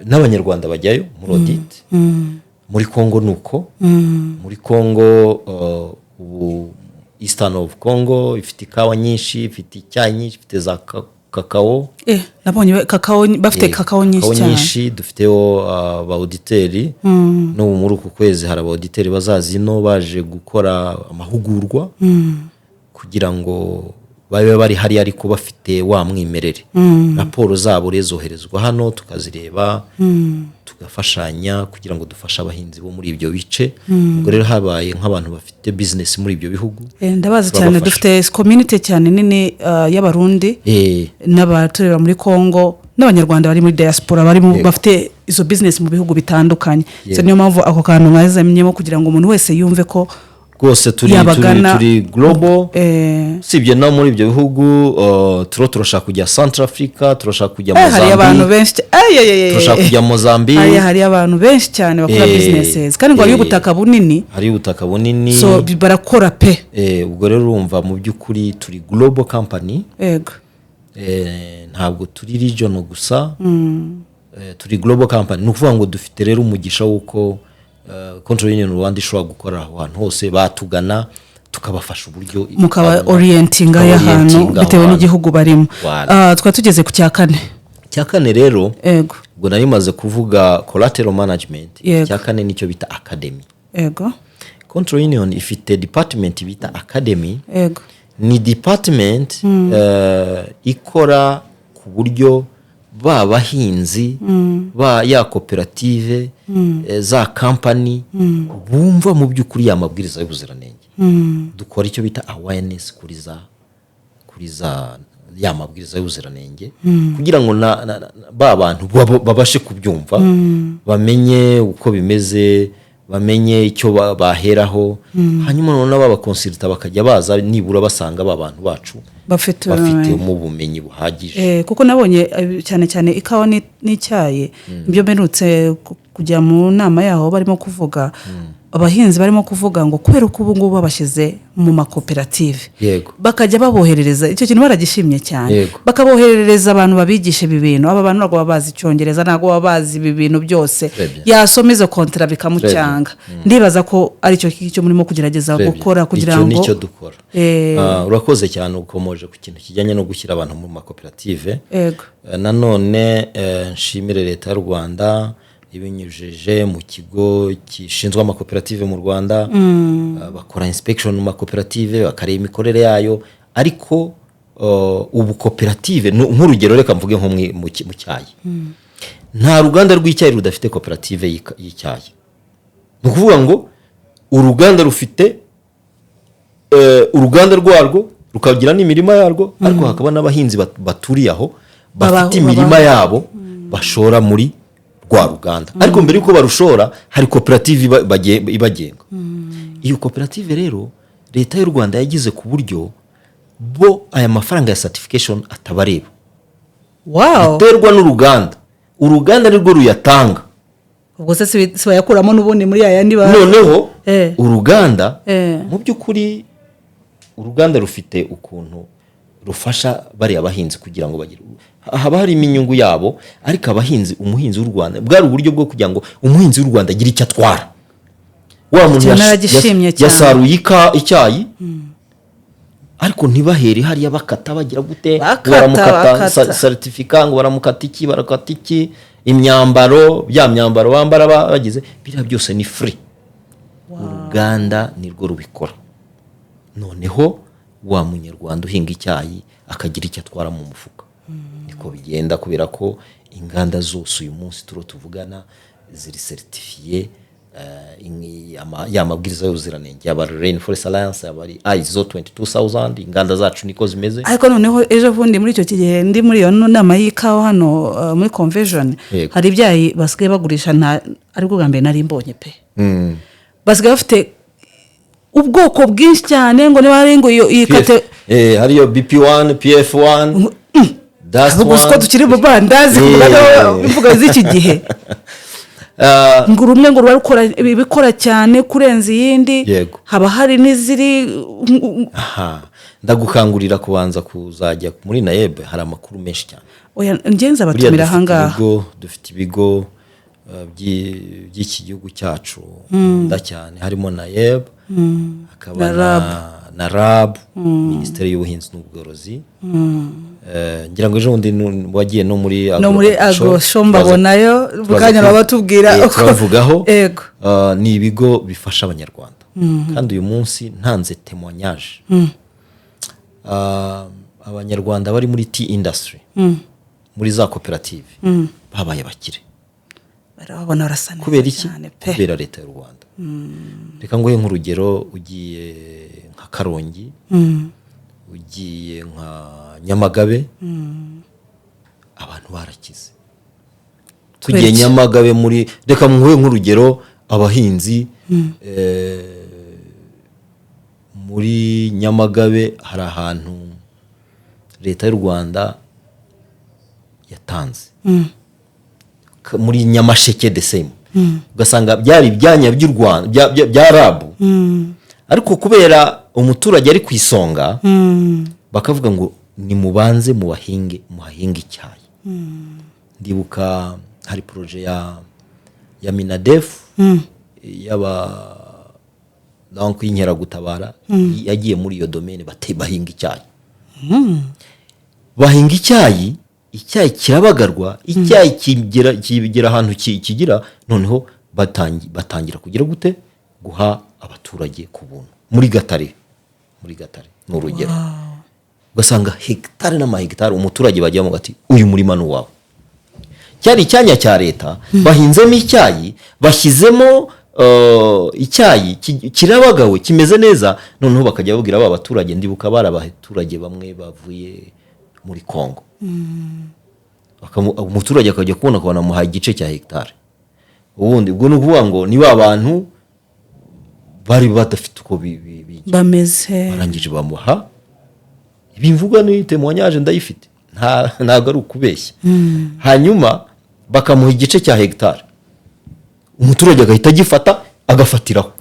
n'abanyarwanda bajyayo muri audit. Muri Congo nuko muri Congo ubu Eastern of Congo ifite ikawa nyinshi, ifite icyayi nyinshi, ifite za kakao. Nabonye kakao, bafite kakao nyinshi. Dufiteho abauditeri no muri uku kwezi hari abauditeri bazazino baje gukora amahugurwa kugira ngo babe bari hari ariko bafite wa mwimerere. Raporo zabo rezoherezwa hano tukazireba tugafashanya kugira ngo dufashe abahinzi bo muri ibyo bice. Ubwo rero habaye nk'abantu bafite business muri ibyo bihugu. Ndabazi cyane, dufite community cyane nini y'abarundi n'abaturera muri Congo n'abanyarwanda bari muri diaspora bari bafite izo business mu bihugu bitandukanye. So niyo mpamvu ako kantu mwazamenyemo kugira ngo umuntu wese yumve ko rwose turi global. Sibye no muri ibyo bihugu turashaka kujya Central Africa, turashaka kujya Mozambique, hari abantu benshi turashaka kujya Mozambique, hari abantu benshi cyane bakora businesses kandi ngo hari ubutaka bunini, so barakora pe. Ubwo rero urumva mu by'ukuri turi global company. Ntabwo turi regional gusa, turi global company. Ni ukuvuga ngo dufite rero umugisha w'uko Control Union Rwanda ishobora gukora ahantu hose batugana tukabafasha uburyo mukaba orientinga y'ahantu bitewe n'igihugu barimo. Twa tugeze ku cya kane rero. Ubwo nari maze kuvuga collateral management. Cya kane nicyo bita academy. Control Union ifite department bita academy. Ni department ikora ku buryo babahinzi ya koperative za company bumva mu by'ukuri amabwiriza y'ubuziranenge. Dukora icyo bita awareness kuri za ya mabwiriza y'ubuziranenge kugira ngo bantu babashe kubyumva, bamenye uko bimeze, bamenye icyo baheraho. Hanyuma none babakonsulta bakajya baza nibura basanga abantu bacu bafite mu bumenyi buhagije. Kuko nabonye cyane ikawa n'icyayi ibyo mperutse kujya mu nama yaho barimo kuvuga, abahinzi barimo kuvuga ngo kubera uko ubu ngubu babashyize mu makoperative bakajya baboherereza icyo kintu baragishimye cyane. Bakaboherereza abantu babigisha ibi bintu. Aba bantu ntabwo babazi Icyongereza, ntabwo babazi ibi bintu byose, yasoma izo kontra bikamucyanga. Ndibaza ko ari cyo murimo kugerageza gukora kugira ngo nicyo dukora. Urakoze cyane ukomoje ku kintu kijyanye no gushyira abantu mu makoperative. Nanone nshimire leta y'u Rwanda ibinyujije mu kigo gishinzwe amakoperative mu Rwanda. Bakora inspection mu makoperative bakareba imikorere yayo. Ariko ubu koperative nk'urugero reka mvuge nko mu cyayi, nta ruganda rw'icyayi rudafite koperative y'icyayi. Ni ukuvuga ngo uruganda rufite uruganda rwarwo rukagira n'imirima yarwo, ariko hakaba n'abahinzi baturiye aho bafite imirima yabo bashora muri rwa ruganda. Ariko mbere yuko barushora hari koperative ibagenga. Iyo koperative rero leta y'u Rwanda yagize ku buryo bo aya mafaranga ya certification atabareba. Biterwa n'uruganda, uruganda nirwo ruyatanga. Ubwo se bayakuramo n'ubundi muri yandi noneho uruganda mu by'ukuri uruganda rufite ukuntu rufasha bari abahinzi kugira ngo bagire haba hari inyungu yabo. Ariko umuhinzi w'u Rwanda bwari uburyo bwo kugira ngo umuhinzi w'u Rwanda agire icyo atwara. Wa muntu yasaruye icyayi ariko ntibahere hariya bakata bagira gute, baramukata certificate ngo baramukata iki imyambaro, ya myambaro bambara bagize bira byose ni free. Uruganda nirwo rubikora. Noneho wa munyarwanda uhinga icyayi akagira icyo atwara mu mufuka. Niko bigenda kubera ko inganda zose uyu munsi tuvugana ziri certifiye ya mabwiriza y'ubuziranenge yaba Rainforest Alliance yaba ISO 22000 inganda zacu niko zimeze. Ariko noneho ejo bundi muri icyo gihe ndi muri iyo nama y'ikawa hano muri convention hari ibyayi basigaye bagurisha aribwo bwa mbere nari mbonye pe. Basigaye bafite ubwoko bwinshi cyane ngo niba ari ngo ikate hariyo BP1 PF1 that's one tukiri mu bandazi kuvuga z'iki gihe ngo rumwe ngo rukora ibikora cyane kurenza yindi haba hari n'iziri ndagukangurira kubanza kuzajya muri NAEB hari amakuru menshi cyane oya ngenza batumira hangaha dufite ibigo by'iki gihugu cyacu cyane harimo NAEB hakaba na RAB Minisiteri y'Ubuhinzi n'Ubworozi ngira ngo ejo bundi wagiye no muri agro shomba bonayo bukanya babatubwira turavugaho ni ibigo bifasha abanyarwanda kandi uyu munsi ntanze témoignage abanyarwanda bari muri tea industry muri za koperative babaye bakire barabona barasana kubera iki kubera leta y'u Rwanda reka ngoye nk'urugero ugiye nka Karongi ugiye nka Nyamagabe abantu barakize tugiye Nyamagabe muri reka ngoye nk'urugero abahinzi muri Nyamagabe hari ahantu leta y'u Rwanda yatanze muri Nyamasheke the same ugasanga byari ibyanya by'u Rwanda bya RAB ariko kubera umuturage ari kwisonga bakavuga ngo ni mubanze muhahinge icyayi. Ndibuka hari projet ya Minadef donc y'inkeragutabara yagiye muri iyo domaine bahinga icyayi. Bahinga icyayi kirabagarwa icyayi kigera ahantu kigira noneho batangira kugira gute guha abaturage ku buntu muri Gatare n'urugero ugasanga hegitare n'amahegitare umuturage bajyamo ati uyu murima ni wawe cyari icyanya cya leta bahinzemo icyayi bashyizemo icyayi kirabagawe kimeze neza noneho bakajya babwira aba baturage ndibuka barabaturage bamwe bavuye muri Kongo umuturage akajya kubona muha igice cya hegitare ubundi ubwo nukuvuga ngo ni ba bantu bari badafite uko bameze barangije bamuha ibimvuga ni témoignage ndayifite ntago ari ukubeshya hanyuma bakamuha igice cya hegitare umuturage agahita agifata agafatiraho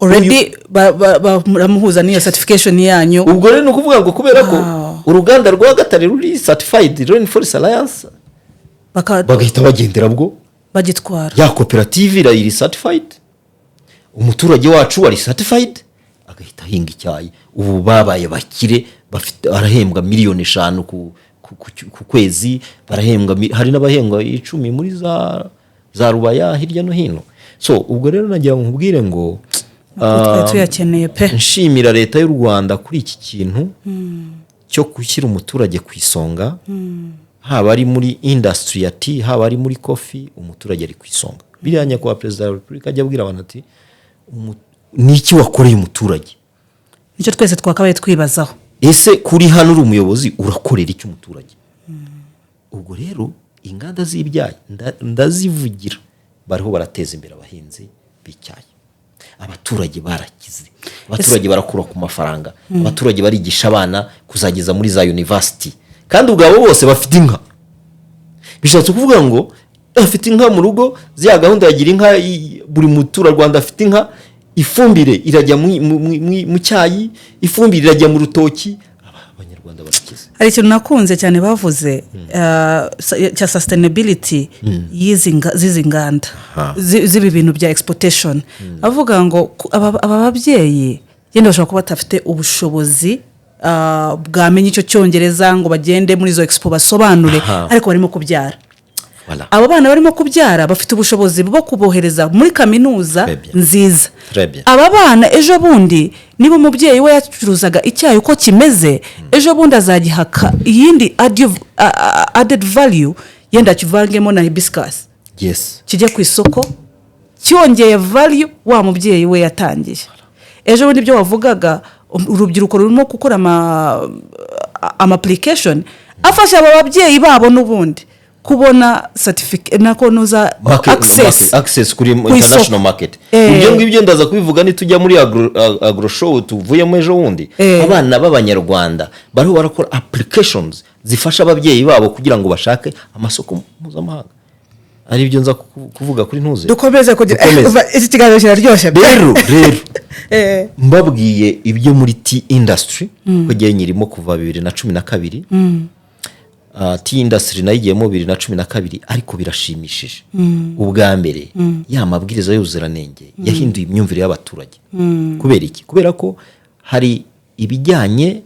already baramuhuza n'iyo certification yanyu ubwo rero nukuvuga ngo kubera ko uruganda rwa Gatare ruri certified Rainforest Alliance bagahita bagendera bwo bagitwara ya koperative iri certified umuturage wacu ari certified agahita ahinga icyayi ubu babaye bakire bafite arahembwa miliyoni 5 ku kwezi barahembwa hari n'abahembwa 10 muri za Rubaya hirya no hino so ubwo rero nagira nkubwire ngo tuyakeneye pe nshimira leta y'u Rwanda kuri iki kintu cyo gushyira umuturage ku isonga haba ari muri industry ya tea haba ari muri coffee umuturage ari ku isonga biranya kwa President wa Republika ajya abwira abantu ati niki wakoreye umuturage nicyo twese twakabaye twibazaho ese kuri hano uri umuyobozi urakorera iki umuturage ubwo rero inganda z'ibyayi ndazivugira bariho barateza imbere abahinzi b'icyayi abaturage barakize abaturage barakura ku mafaranga abaturage barigisha abana kuzageza muri za university kandi ubwabo bose bafite inka bishatse kuvuga ngo afite inka mu rugo ziya gahunda yagira inka buri muturarwanda afite inka ifumbire irajya mu cyayi ifumbire irajya mu rutoki abanyarwanda barakize hari ikintu nakunze cyane bavuze cya sustainability y'izi nganda z'ibi bintu bya exportation avuga ngo aba babyeyi yenda bashobora kuba batafite ubushobozi bwamenye icyo cyongereza ngo bagende muri zo expo basobanure ariko barimo kubyara abo bana barimo kubyara bafite ubushobozi bwo kubohereza muri kaminuza nziza aba bana ejo bundi niba umubyeyi we yacuruzaga icyayi uko kimeze ejo bundi azagihaka iyindi added value yenda kivangemo na hibiscus yes kijye ku isoko cyongeye value wa mubyeyi we yatangiye. Ejo bundi byo wavugaga urubyiruko rurimo gukora ama application afasha aba babyeyi babo n'ubundi kubona certificate nako noza access kuri international market. Ibyo ngibyo ndaza kubivuga ni tujya muri agro show tuvuyemo ejo wundi. Abana b'abanyarwanda bariho barakora applications zifasha ababyeyi babo kugira ngo bashake amasoko mpuzamahanga. Ari byo nza kuvuga kuri ntuze. Dukomeze kugira iki kiganiro kiraryoshye. Rero mbabwiye ibyo muri tea industry kugiye nyirimo kuva 2012. Tea industry nayigiyemo 2012 ariko birashimishije. Ubwa mbere ya mabwiriza y'ubuziranenge yahinduye imyumvire y'abaturage. Kubera iki? Kubera ko hari ibijyanye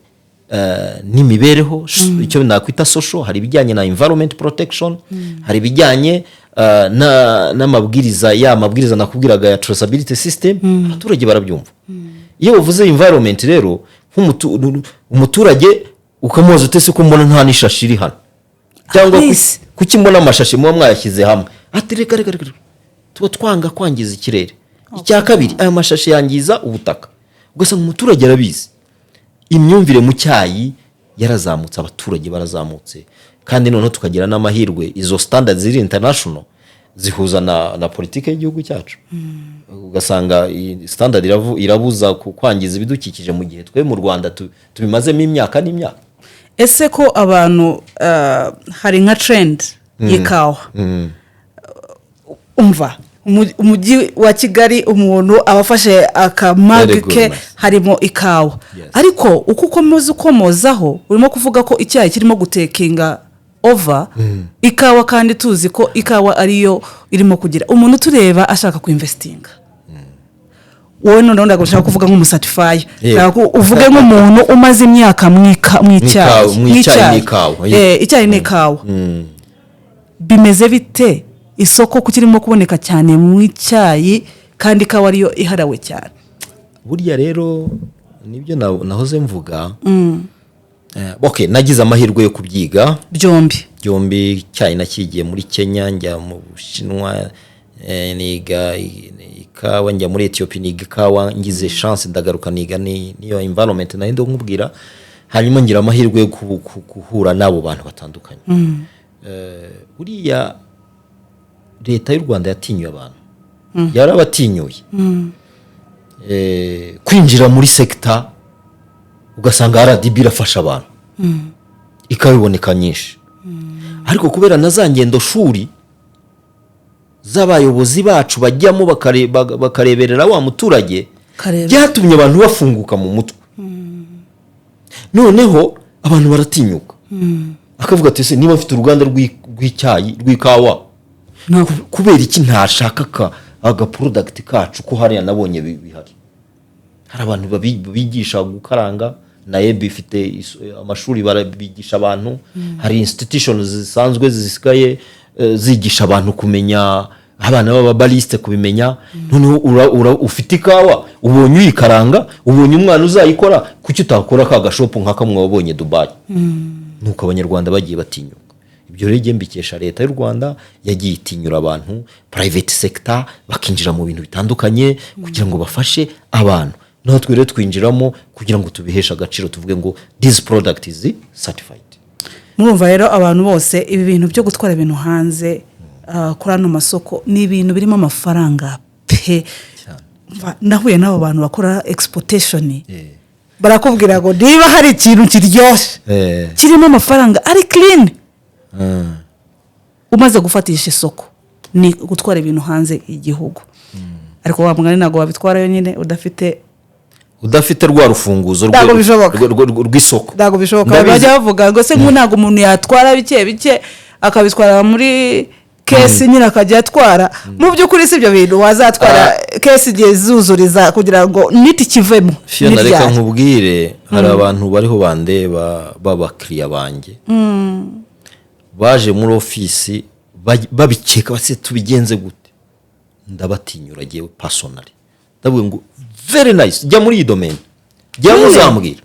n'imibereho, icyo nakwita social, hari ibijyanye na environment protection, hari ibijyanye n'amabwiriza mabwiriza nakubwiraga ya traceability system. Abaturage barabyumva. Iyo uvuze environment rero umuturage ukamubaza utese ko mbona nta nishashi iri hano cyangwa kuki mbona amashashi muba mwayashyize hamwe, ati reka tuba twanga kwangiza ikirere. Icya kabiri, aya mashashi yangiza ubutaka. Ugasanga umuturage arabizi. Imyumvire mu cyayi yarazamutse, abaturage barazamutse, kandi noneho tukagira n'amahirwe izo standards ziri international zihuza na politike y'igihugu cyacu. Ugasanga standard irabuza kwangiza ibidukikije mu gihe twe mu Rwanda tubimazemo imyaka n'imyaka. Ese ko abantu hari nka trend y'ikawa, umva umujyi wa Kigali umuntu abafashe akamagike harimo ikawa. Ariko uko ukomozaho urimo kuvuga ko icyayi kirimo gutekinga over ikawa, kandi tuzi ko ikawa ariyo irimo kugira umuntu tureba ashaka kuinvestinga. Wowe none ndagashaka kuvuga nk'umusatify, uvuge nk'umuntu umaze imyaka mw'icyayi. Icyayi n'ikawa bimeze bite? Isoko kukirimo kuboneka cyane mu icyayi kandi ikawa ariyo iharawe cyane. Burya rero nibyo nahoze mvuga. Okay, nagize amahirwe yo kubyiga byombi. Icyayi nakigiye muri Kenya, njya mu Bushinwa niga ikawa, njya muri Ethiopia niga ikawa, ngize chance ndagaruka niga niyo environment nayo nkubwira. Hanyuma ngira amahirwe yo guhura nabo bantu batandukanye. Buriya leta y'u Rwanda yatinyuye abantu. Yarabatinyuye. Kwinjira muri sector ugasanga RDB irafasha abantu. Ikabiboneka nyinshi. Ariko kubera nazangendo shuri z'abayobozi bacu bajyamo bakareberera wa muturage, byatumye abantu bafunguka mu mutwe. Noneho abantu baratinyuka. Akavuga ati niba mfite uruganda rw'icyayi rw'ikawa, kubera iki ntashaka aga product kacu ko hariya nabonye bihari. Hari abantu bigisha gukaranga, naye bifite amashuri barabigisha abantu. Hari institutions zisanzwe zisigaye zigisha abantu kumenya, abana baba baliste kubimenya. Noneho ufite ikawa, ubonye uyikaranga, ubonye umwana uzayikora, kuki utakora ka gashopu nka kamwe wabonye Dubai. Nuko abanyarwanda bagiye batinyuka. Ibyo rege mbikesha leta y'u Rwanda yagiye itinyura abantu, private sector bakinjira mu bintu bitandukanye kugira ngo bafashe abantu. Natwe rero twinjiramo kugira ngo tubihesha agaciro, tuvuge ngo this product is certified. Murumva rero abantu bose ibi bintu byo gutwara ibintu hanze kuri ano masoko ni ibintu birimo amafaranga pe. Nahuye n'abo bantu bakora exportation, barakubwira ngo niba hari ikintu kiryoshye kirimo amafaranga ari clean, umaze gufatisha isoko ni gutwara ibintu hanze igihugu. Ariko wa mugani nago babitwara yo nyine udafite rwa rufunguzo rw'isoko. Ndago bishoboka bajya bavuga ngo se ntago umuntu yatwara bike akabitwara muri kesi nyine akajya atwara. Mu by'ukuri sibyo bintu wazatwara kesi igihe zuzuriza kugira ngo niti kivemo. Fiona reka nkubwire, hari abantu bariho bandeba babakiriya banjye baje muri ofisi babikeka base tubigenze gute. Ndabatinyura giye personally, ndavuga ngo very nice, jya muri iyi domain, jya muzambwira.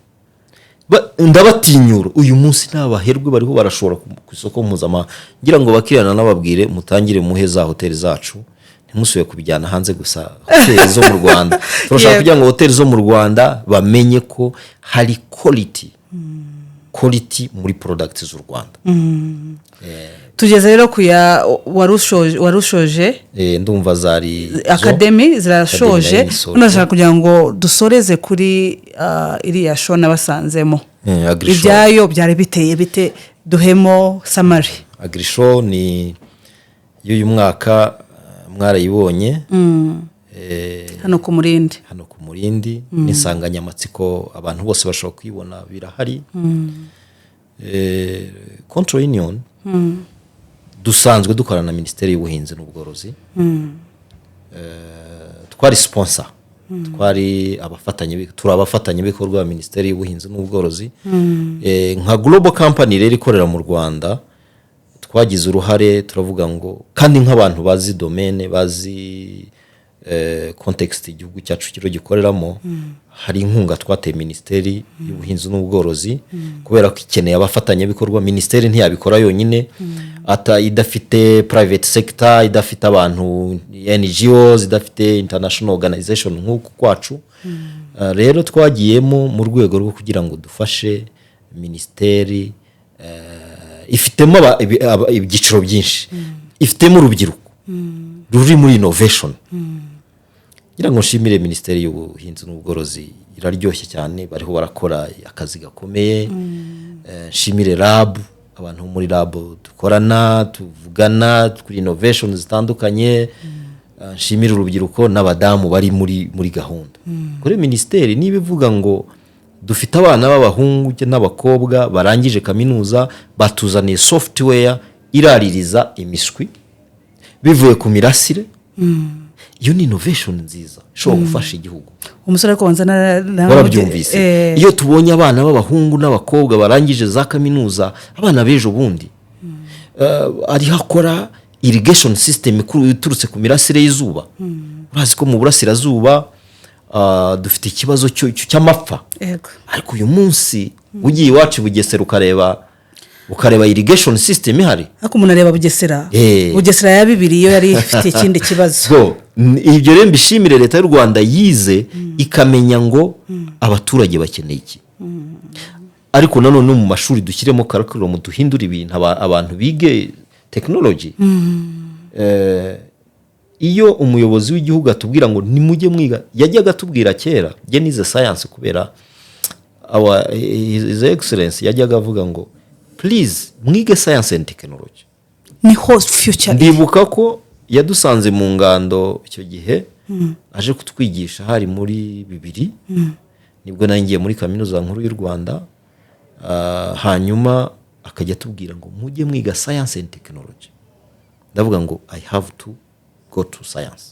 Ndabatinyura uyu munsi n'abaherwe bariho barashora ku isoko mpuzamahanga. Ngira ngo bakirana n'ababwire mutangire muhe za hoteli zacu, ntimusubiye kubijyana hanze gusa hoteli zo mu Rwanda turashaka kugira ngo hoteli zo mu Rwanda bamenye ko hari quality muri products z'u Rwanda. Tugeze rero kuya warushoje ndumva zari academy zirashoje unashaka kugira ngo dusoreze kuri iriya show nabasanzemo ibyayo byari biteye bite duhemo summary. Agrishow ni y'uyu mwaka mwarayibonye hano ku Murindi n'insanganyamatsiko abantu bose bashobora kwibona birahari. Control Union dusanzwe dukorana na Minisiteri y'Ubuhinzi n'Ubworozi. Twari sponsor, twari abafatanyabikorwa ba Minisiteri y'Ubuhinzi n'Ubworozi. Nka global company rero ikorera mu Rwanda twagize uruhare, turavuga ngo kandi nk'abantu bazi domaine, bazi context igihugu cyacu kiro gikoreramo, hari inkunga twateye Minisiteri y'Ubuhinzi n'Ubworozi kubera ko ikeneye abafatanyabikorwa. Minisiteri ntiyabikora yonyine, idafite private sector, idafite abantu NGOs, idafite international organization nk'uko kwacu. Rero twagiyemo mu rwego rwo kugira ngo dufashe Minisiteri. Ifitemo ibyiciro byinshi, ifitemo urubyiruko ruri muri innovation. Ngira ngo nshimire Minisiteri y'Ubuhinzi n'Ubworozi, iraryoshye cyane, bariho barakora akazi gakomeye. Nshimire lab, abantu muri lab dukorana tuvugana kuri innovation zitandukanye. Nshimire urubyiruko n'abadamu bari muri gahunda. Kuri Minisiteri niba ivuga ngo dufite abana b'abahungu n'abakobwa barangije kaminuza batuzaniye software iraririza imiswi bivuye ku mirasire, iyo ni innovation nziza ishobora gufasha igihugu. Umusore ariko wanzana barabyumvise. Iyo tubonye abana b'abahungu n'abakobwa barangije za kaminuza, abana bejo bundi ari hakora irrigation system iturutse ku mirasire y'izuba. Urazi ko mu burasirazuba dufite ikibazo cy'amapfa. Ariko uyu munsi ugiye iwacu Bugesera ukareba irrigation system ihari. Ariko umuntu areba Bugesera ya 2 iyo yari ifite ikindi kibazo. Ibyo rero mbishimire leta y'u Rwanda yize ikamenya ngo abaturage bakeneye iki. Ariko nanone mu mashuri dushyiremo curriculum duhindura ibintu abantu bige technology. Iyo umuyobozi w'igihugu atubwira ngo nimujye mwiga, yajyaga atubwira kera je nize science kubera his excellence yajyaga avuga ngo please mwige science and technology niho future. Ndibuka ko yadusanze mu ngando icyo gihe aje kutwigisha hari muri 2000 nibwo nangiye muri kaminuza nkuru y'u Rwanda. Hanyuma akajya atubwira ngo mujye mwiga science and technology. Ndavuga ngo I have to go to science.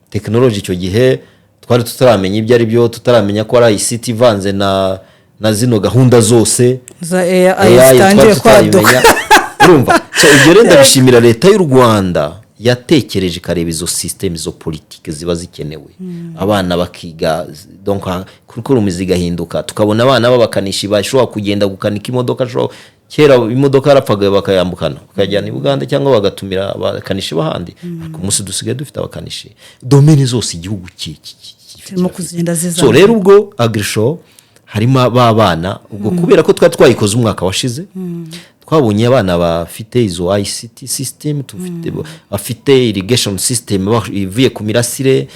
Technology icyo gihe twari tutaramenya ibyo ari byo, tutaramenya ko ari ICT ivanze na zino gahunda zose za AI tangiye kwaduka. Urumva? So ibyo rero ndabishimira leta y'u Rwanda yatekereje kareba izo system zo politike ziba zikenewe. Abana bakiga donc curriculum zigahinduka, tukabona abana babakanishi bashobora kugenda gukanika imodoka. Kera imodoka yarapfaga bakayambukana bakajyana i Buganda cyangwa bagatumira abakanishi bahandi. Ariko umunsi dusigaye dufite abakanishi domaine zose igihugu kirimo kugenda ziza. So rero ubwo Agrishow harimo babana ubwo kubera ko twayikoze umwaka washize, twabonye abana bafite izo ICT system, afite irrigation system ivuye ku mirasire.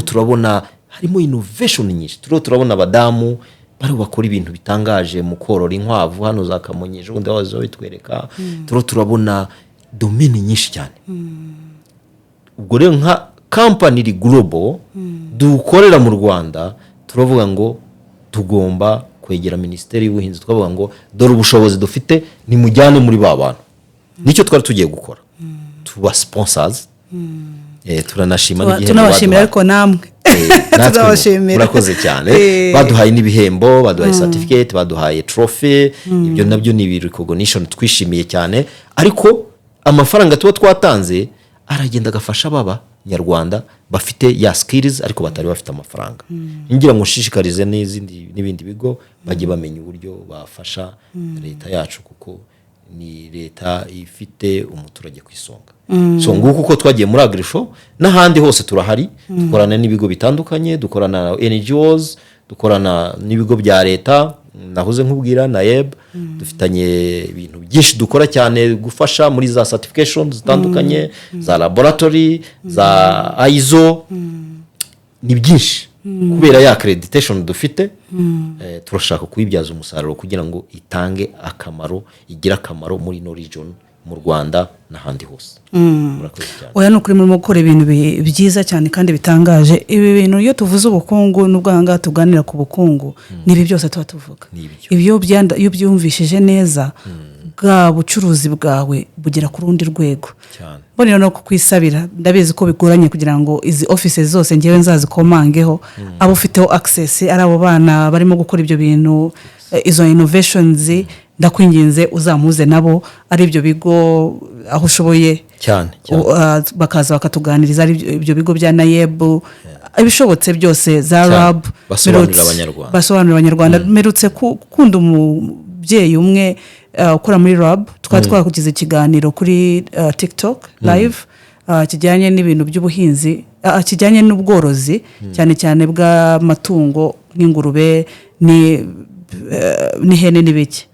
Turabona harimo innovation nyinshi. Turabona abadamu bari bakora ibintu bitangaje mu korora inkwavu hano za Kamonyi ubundi bazo bitwereka. Turabona domaine nyinshi cyane. Ubwo rero nka company global dukorera mu Rwanda, turavuga ngo tugomba kwegera Minisiteri y'Ubuhinzi, twavuga ngo dore ubushobozi dufite nimujyane muri bantu. Nicyo twari tugiye gukora, tuba sponsors. Turanashima n'igihe tunabashimira ariko namwe murakoze cyane. Baduhaye n'ibihembo, baduhaye certificate, baduhaye trophy. Ibyo nabyo ni recognition twishimiye cyane. Ariko amafaranga tuba twatanze aragenda agafasha baba Nyarwanda bafite ya skills ariko batari bafite amafaranga. Ngira ngo nshishikarize n'ibindi bigo bajye bamenya uburyo bafasha leta yacu, kuko ni leta ifite umuturage ku isonga. So nguko uko twagiye muri Agrishow n'ahandi hose turahari, dukorana n'ibigo bitandukanye, dukorana na NGOs, dukorana n'ibigo bya leta, nahoze nkubwira NAEB, dufitanye ibintu byinshi dukora cyane gufasha muri za certifications zitandukanye, za laboratory, za ISO, ni byinshi. Kubera ya accreditation dufite, turashaka kuyibyaza umusaruro kugira ngo itange akamaro, igira akamaro muri no region, mu Rwanda n'ahandi hose. Murakoze cyane. Oya nukuri muri gukora ibintu byiza cyane kandi bitangaje. Ibi bintu iyo tuvuze ubukungu n'ubwo hanga tuganira ku bukungu, nibi byose tuba tuvuga. Ibyo iyo byumvishije neza, bwa bucuruzi bwawe bugira ku rundi rwego. Cyane. Bonera no kukwisabira, ndabizi ko bigoranye kugira ngo izi offices zose ngewe nzazikomangeho, abo ufiteho access ari abo bana barimo gukora ibyo bintu, izo innovations, ndakwinginze uzamuze nabo ari ibyo bigo aho ushoboye cyane. Bakaza bakatuganiriza ari ibyo bigo bya NAEB, ibishobotse byose za RAB, basobanurira abanyarwanda. Merutse kunda umubyeyi umwe ukora muri RAB, twakugize ikiganiro kuri TikTok live, kijyanye n'ibintu by'ubuhinzi, kijyanye n'ubworozi, cyane cyane bw'amatungo nk'ingurube n'ihene n'ibiki.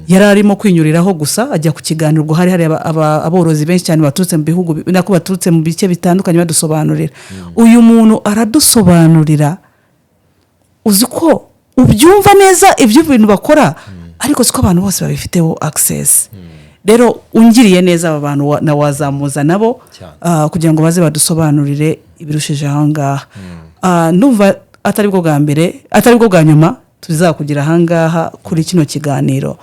Yari arimo kwinyuriraho gusa ajya ku kiganiro, ubwo hari aborozi benshi cyane baturutse mu bihugu nako baturutse mu bice bitandukanye badusobanurira. Uyu muntu aradusobanurira, uzi ko ubyumva neza ibyo bintu bakora, ariko siko abantu bose babifiteho access. Rero ungiriye neza aba bantu na wazamuza nabo kugira ngo baze badusobanurire ibirushije ahangaha. Ndumva atari bwo bwa mbere, atari bwo bwa nyuma tuzakugira ahangaha kuri kino kiganiro.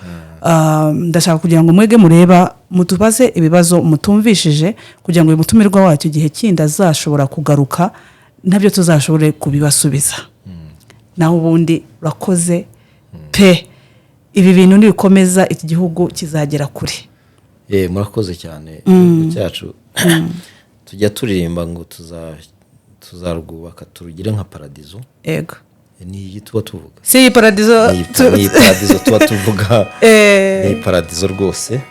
Ndashaka kugira ngo mwege mureba mutubaze ibibazo mutumvishije, kugira ngo umutumirwa wacu igihe kindi azashobora kugaruka nabyo tuzashobore kubibasubiza. Naho ubundi urakoze pe, ibi bintu nibikomeza iki gihugu kizagera kure. Murakoze cyane. Igihugu cyacu tujya turirimba ngo tuzarwubaka turugire nka paradizo. Yego. Ni tuba tuvuga. Si paradizo. Ni paradizo tuba tuvuga. Ni paradizo rwose.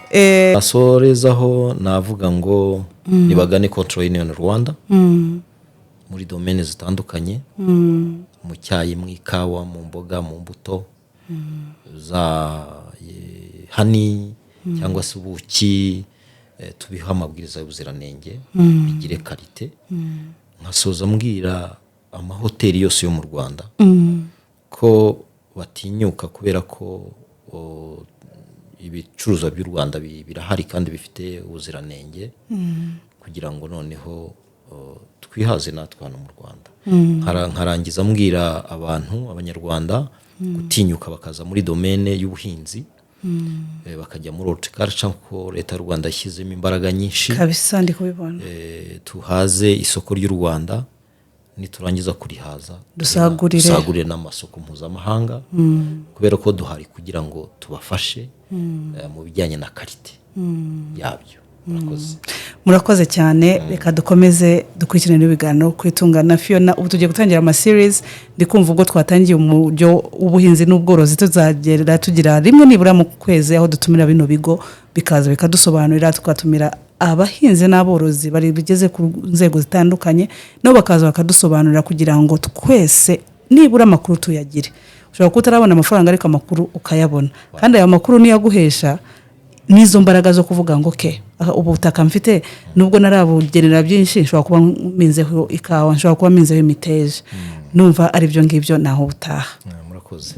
Asorezaho navuga ngo nibagane Control Union Rwanda. Muri domaine zitandukanye. Mu cyayi, mu ikawa, mu mboga, mu mbuto, za hani cyangwa se ubuki, tubiha amabwiriza y'ubuziranenge, bigire karite. Nkasoza mbwira amahoteli yose yo mu Rwanda ko batinyuka, kubera ko ibicuruzwa by'u Rwanda birahari kandi bifite ubuziranenge, kugira ngo noneho twihaze natwe hano mu Rwanda. Nkarangiza mbwira abanyarwanda gutinyuka bakaza muri domaine y'ubuhinzi, bakajya muri horticulture, ko leta y'u Rwanda yashyizemo imbaraga nyinshi kabisa. Ndi kubibona. Tuhaze isoko ry'u Rwanda, niturangiza kurihaza dusagurire n'amasoko mpuzamahanga, kubera ko duhari kugira ngo tubafashe mu bijyanye na karite yabyo. Murakoze cyane. Reka dukomeze dukurikirane ibiganiro kwitungana Fiona. Ubu tugiye gutangira ama series, ndikumva ubwo twatangiye umujyo w'ubuhinzi n'ubworozi, tuzagera tugira rimwe nibura mu kwezi aho dutumira bino bigo bikaza bikadusobanurira, tukatumira abahinzi n'aborozi bari bigeze ku nzego zitandukanye, no bakaza bakadusobanurira kugira ngo twese nibura amakuru tuyagire. Ushobora kutarabona amafaranga ariko amakuru ukayabona, kandi ayo makuru niyo aguhesha nizo mbaraga zo kuvuga ngo ubu butaka mfite nubwo narabugenera byinshi, nshobora kuba minzeho ikawa, nshobora kuba minzeho imiteja. Numva ari byo ngibyo naho butaha. Murakoze.